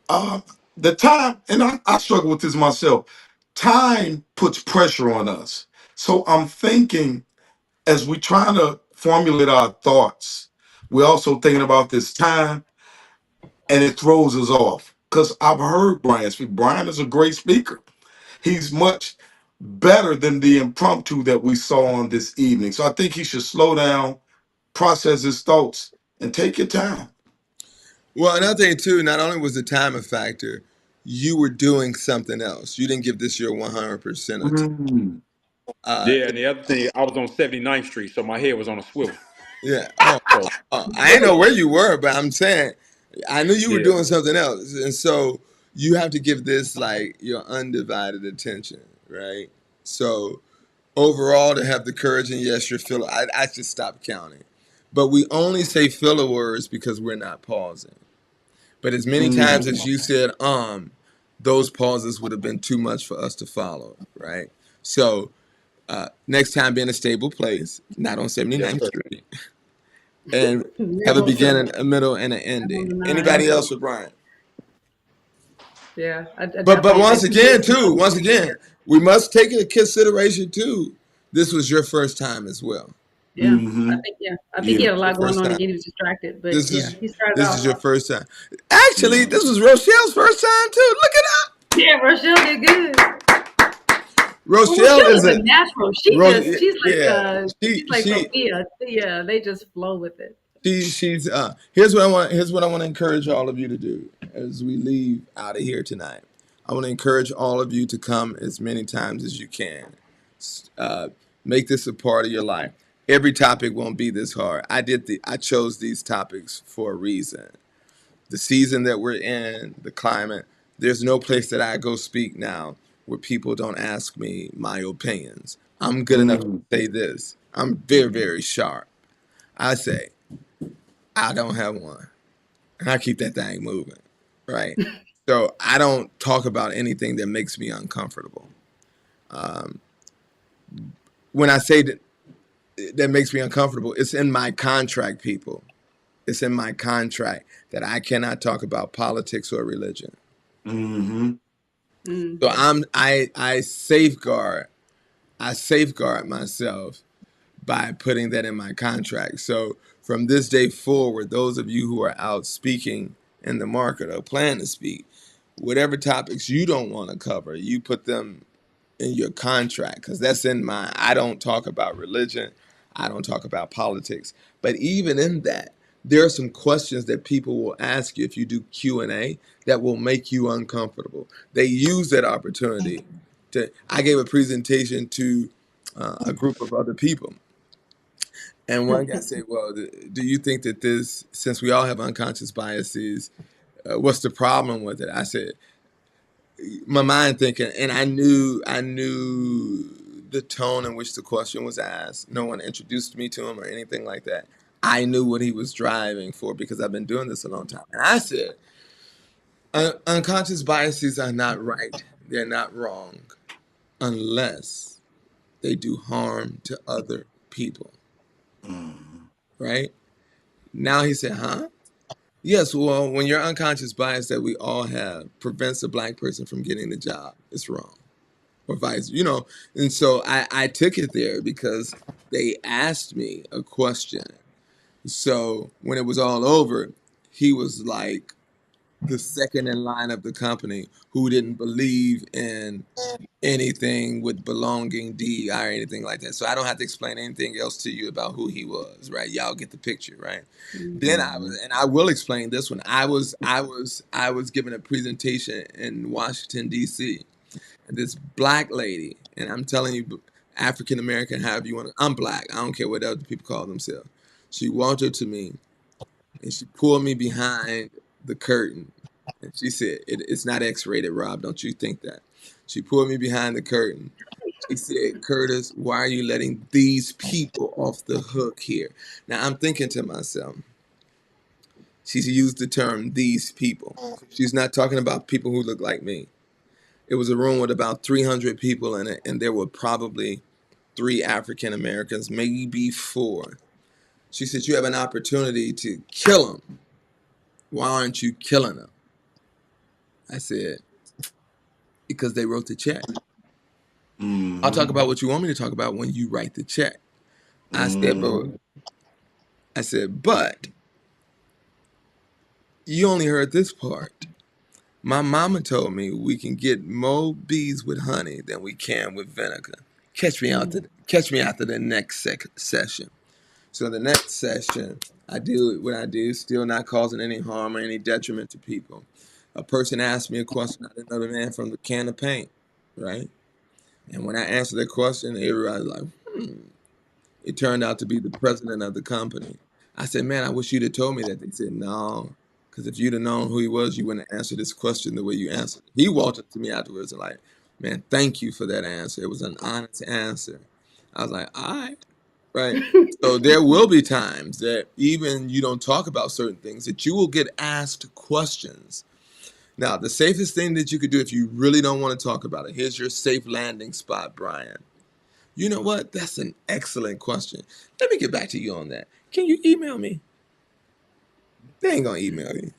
Uh, the time, and I struggle with this myself. Time puts pressure on us. So I'm thinking as we trying to formulate our thoughts, we're also thinking about this time, and it throws us off. Because I've heard Brian speak. Brian is a great speaker. He's much better than the impromptu that we saw on this evening. So I think he should slow down, process his thoughts, and take your time. Well, another thing too. Not only was the time a factor, you were doing something else. You didn't give this your 100% attention. Mm. Uh, Yeah, and the other thing, I was on 79th Street, so my head was on a swivel. yeah. So, I didn't know where you were, but I'm saying I knew you were yeah. doing something else, and so you have to give this like your undivided attention, right? So overall, to have the courage, and yes, you're filler. I just stopped counting, but we only say filler words because we're not pausing. But as many times Mm. as you said, those pauses would have been too much for us to follow, right? So next time, be in a stable place, not on Yes, 79th sir. Street, and have Never a on seven. beginning, a middle, and an I'm on ending. the Anybody nine. else with Brian? Yeah, I But definitely. I once think he again, was too, on once point again, there. we must take into consideration too. This was your first time as well. Yeah, I Hmm. think. Yeah, I think he Yeah. had a Your lot going first on time. again. He was distracted, but This yeah, is he started this off. is your first time. Actually, Yeah. this was Rochelle's first time too. Look it up. Yeah, Rochelle did good. Well, Rochelle Rochelle is is a a natural. yeah. She's like Sophia. Yeah, they just flow with it. She's here's what I want to encourage all of you to do as we leave out of here tonight. I want to encourage all of you to come as many times as you can. Uh, make this a part of your life. Every topic won't be this hard. I chose these topics for a reason. The season that we're in, the climate, there's no place that I go speak now where people don't ask me my opinions. I'm good enough to Mm. say this. I'm very, very sharp. I say, I don't have one. And I keep that thing moving, right? So I don't talk about anything that makes me uncomfortable. Um, when I say that makes me uncomfortable, it's in my contract, people. It's in my contract that I cannot talk about politics or religion. Hmm. So Hmm. I safeguard myself by putting that in my contract. So from this day forward, those of you who are out speaking in the market or plan to speak, whatever topics you don't want to cover, you put them in your contract because that's in mine. I don't talk about religion. I don't talk about politics. But even in that, there are some questions that people will ask you if you do Q&A that will make you uncomfortable. They use that opportunity to. I gave a presentation to a group of other people, and one guy said, "Well, do you think that this, since we all have unconscious biases, what's the problem with it?" I said, my mind thinking, and I knew the tone in which the question was asked. No one introduced me to him or anything like that. I knew what he was driving for because I've been doing this a long time. And I said, unconscious biases are not right. They're not wrong unless they do harm to other people. Mm. Right? Now he said, huh? Yes, well, when your unconscious bias that we all have prevents a black person from getting the job, it's wrong. Or vice. And so I took it there because they asked me a question. So when it was all over, he was like, the second in line of the company who didn't believe in anything with belonging, DEI, or anything like that. So I don't have to explain anything else to you about who he was, right? Y'all get the picture, right? Then I Mm-hmm. was, and I will explain this one. I was giving a presentation in Washington D.C. and this black lady, and I'm telling you, African American, however you want to. I'm black. I don't care what other people call themselves. She walked up to me and she pulled me behind the curtain, and she said, "It's not X-rated, Rob. Don't you think that?" She pulled me behind the curtain. She said, "Curtis, why are you letting these people off the hook here?" Now I'm thinking to myself, she's used the term "these people." She's not talking about people who look like me. It was a room with about 300 people in it, and there were probably three African Americans, maybe four. She said, "You have an opportunity to kill them. Why aren't you killing them?" I said, "Because they wrote the check." I'll Mm-hmm. talk about what you want me to talk about when you write the check. I said, but Mm-hmm. I said, but you only heard this part. My mama told me we can get more bees with honey than we can with vinegar. Catch me after the next session. So the next session, I do what I do, still not causing any harm or any detriment to people. A person asked me a question. I didn't know the man from the can of paint, right? And when I answered the question, everybody was like, hmm. It turned out to be the president of the company. I said, "Man, I wish you'd have told me that." They said, "No, because if you'd have known who he was, you wouldn't have answered this question the way you answered it." He walked up to me afterwards and like, "Man, thank you for that answer. It was an honest answer." I was like, "All right, right." So there will be times that even you don't talk about certain things that you will get asked questions. Now, the safest thing that you could do if you really don't want to talk about it, here's your safe landing spot, Brian. You know what? That's an excellent question. Let me get back to you on that. Can you email me? They ain't gonna email you.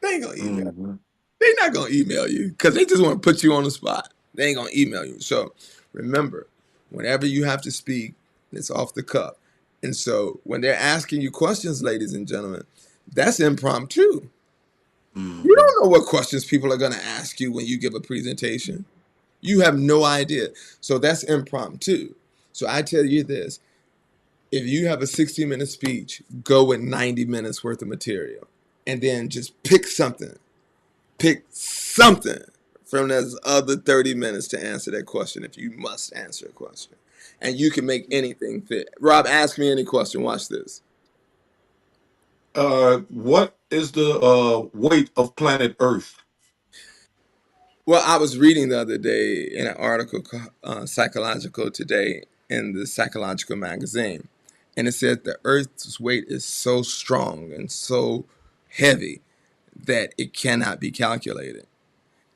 They ain't gonna email. Mm-hmm. They not gonna email you because they just want to put you on the spot. They ain't gonna email you. So remember, whenever you have to speak, it's off the cuff. And so when they're asking you questions, ladies and gentlemen, that's impromptu. You Mm-hmm. don't know what questions people are gonna ask you when you give a presentation. You have no idea. So that's impromptu. So I tell you this. If you have a 60-minute speech, go with 90 minutes worth of material. And then just pick something. Pick something from those other 30 minutes to answer that question if you must answer a question. And you can make anything fit. Rob, ask me any question. Watch this. What is the weight of planet Earth? Well, I was reading the other day in an article, Psychological Today, in the Psychological magazine. And it said the Earth's weight is so strong and so heavy that it cannot be calculated.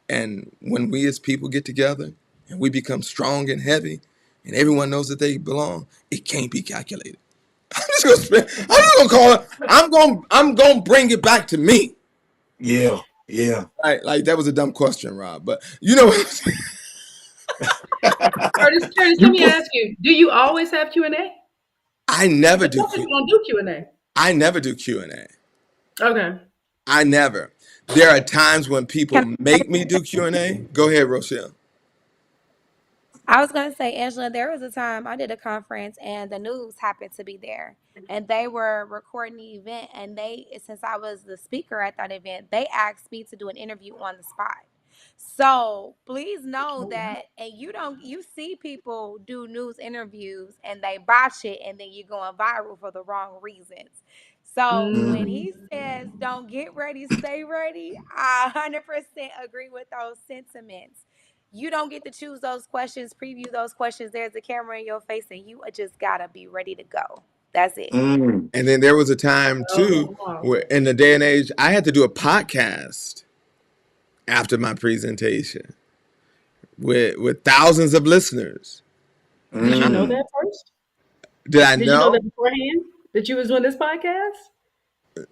And when we as people get together and we become strong and heavy, and everyone knows that they belong, it can't be calculated. I'm just gonna call it. I'm gonna bring it back to me. Yeah, yeah. Right? Like that was a dumb question, Rob. But you know what I'm saying? Curtis, let You me put. ask you: do you always have Q&A? I never Because do some Q. people don't do Q&A. I never do Q&A. Okay. I never. There are times when Can people make me do Q&A. Go ahead, Rochelle. I was gonna say, Angela, there was a time I did a conference and the news happened to be there. And they were recording the event and since I was the speaker at that event, they asked me to do an interview on the spot. So please know Oh, wow. that, and you see people do news interviews and they botch it and then you're going viral for the wrong reasons. So when Mm. Mm. he says don't get ready, stay ready, I 100% agree with those sentiments. You don't get to choose those questions, preview those questions. There's a camera in your face, and you just gotta be ready to go. That's it. Mm. And then there was a time Oh, too wow. where in the day and age I had to do a podcast after my presentation with thousands of listeners. And Did you I, know Mm. that first? did I Did you know that know? beforehand that you was doing this podcast?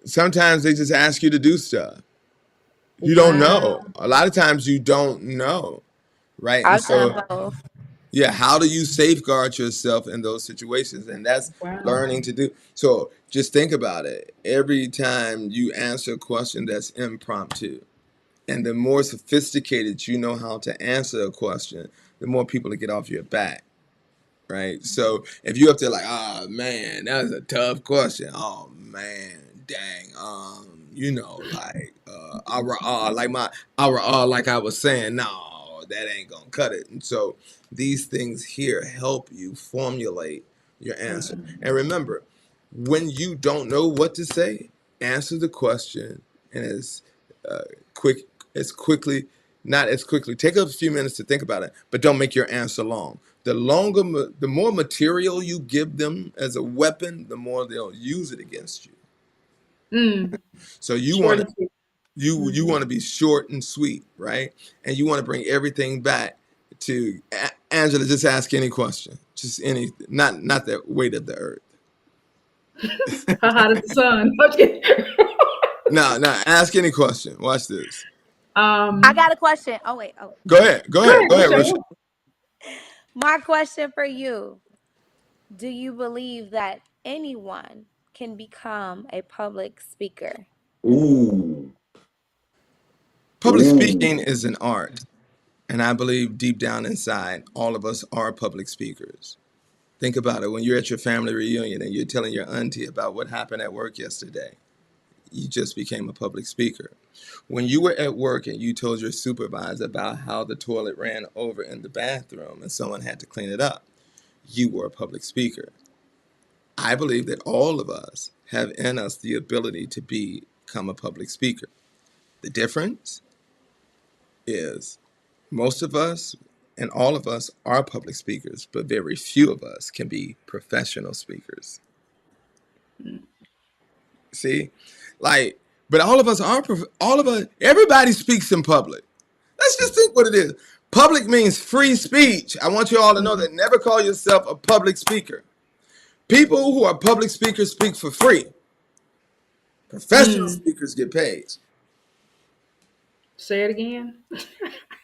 Sometimes they just ask you to do stuff. You don't Wow. know. A lot of times you don't know, right? And I've done so both. Yeah, how do you safeguard yourself in those situations? And that's Wow. learning to do. So just think about it. Every time you answer a question that's impromptu, and the more sophisticated you know how to answer a question, the more people will get off your back. Right? So if you up there like, oh man, that was a tough question. Oh man, dang. Like like my like I was saying, no, that ain't gonna cut it. And so these things here help you formulate your answer. And remember, when you don't know what to say, answer the question and uh, quick as quickly not as quickly. Take a few minutes to think about it, but don't make your answer long. The more material you give them as a weapon, the more they'll use it against you. Mm. So you Short want to and sweet. you Mm. want to be short and sweet, right? And you want to bring everything back to Angela. Just ask any question, just any, not the weight of the earth. How hot is the sun? Okay. No, no, ask any question. Watch this. I um, got a question. Oh, wait. Oh, Go ahead, go Go ahead, ahead, go ahead, Rashad. Michelle. my question for you. Do you believe that anyone can become a public speaker? Ooh, Public speaking ooh. is an art, and I believe deep down inside, all of us are public speakers. Think about it when you're at your family reunion and you're telling your auntie about what happened at work yesterday. You just became a public speaker. When you were at work and you told your supervisor about how the toilet ran over in the bathroom and someone had to clean it up, you were a public speaker. I believe that all of us have in us the ability to become a public speaker. The difference is most of us and all of us are public speakers, but very few of us can be professional speakers. See, like, but all of us are, all of us, everybody speaks in public. Let's just think what it is. Public means free speech. I want you all to know that never call yourself a public speaker. People who are public speakers speak for free. Professional Mm. speakers get paid. Say it again.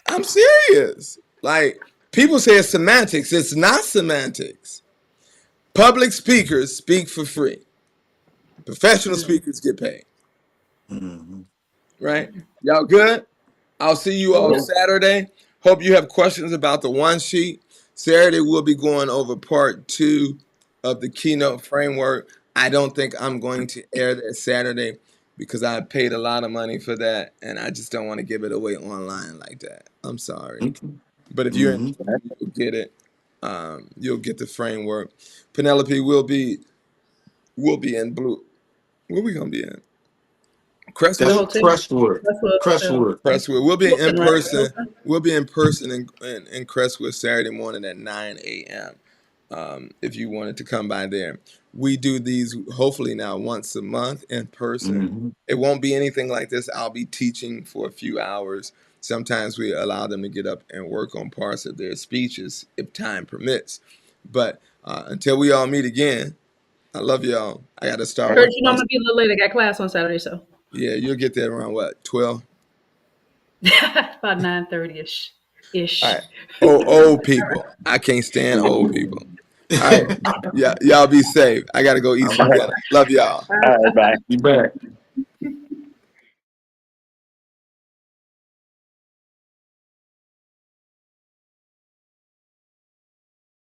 I'm serious. Like, people say it's semantics. It's not semantics. Public speakers speak for free. Professional Mm. speakers get paid. Mhm. Right? Y'all good? I'll see you all Yep. Oh, Saturday. Hope you have questions about the one sheet. Saturday, we'll be going over part 2 of the keynote framework. I don't think I'm going to air that Saturday because I paid a lot of money for that and I just don't want to give it away online like that. I'm sorry. okay. But if you're Hmm. interested, you'll get it. You'll get the framework. Penelope will be in blue. Where we gonna be in? At the Crestwood. hotel. Crestwood. That's what hotel. Crestwood. Crestwood. We'll be in Hilton, right? person. Hilton. We'll be in person in Crestwood Saturday morning at 9 a.m. If you wanted to come by there, we do these hopefully now once a month in person. Hmm. It won't be anything like this. I'll be teaching for a few hours. Sometimes we allow them to get up and work on parts of their speeches if time permits. But until we all meet again, I love y'all. I got to I start heard working you know I'm on. gonna be a little late. I got class on Saturday, so Yeah, you'll get there around what, 12? about 9:30 ish. All Ish. right. Oh, old people. I can't stand old people. All right. Yeah, y'all be safe. I gotta go eat All some right. dinner. Love y'all. All right, bye. Be back.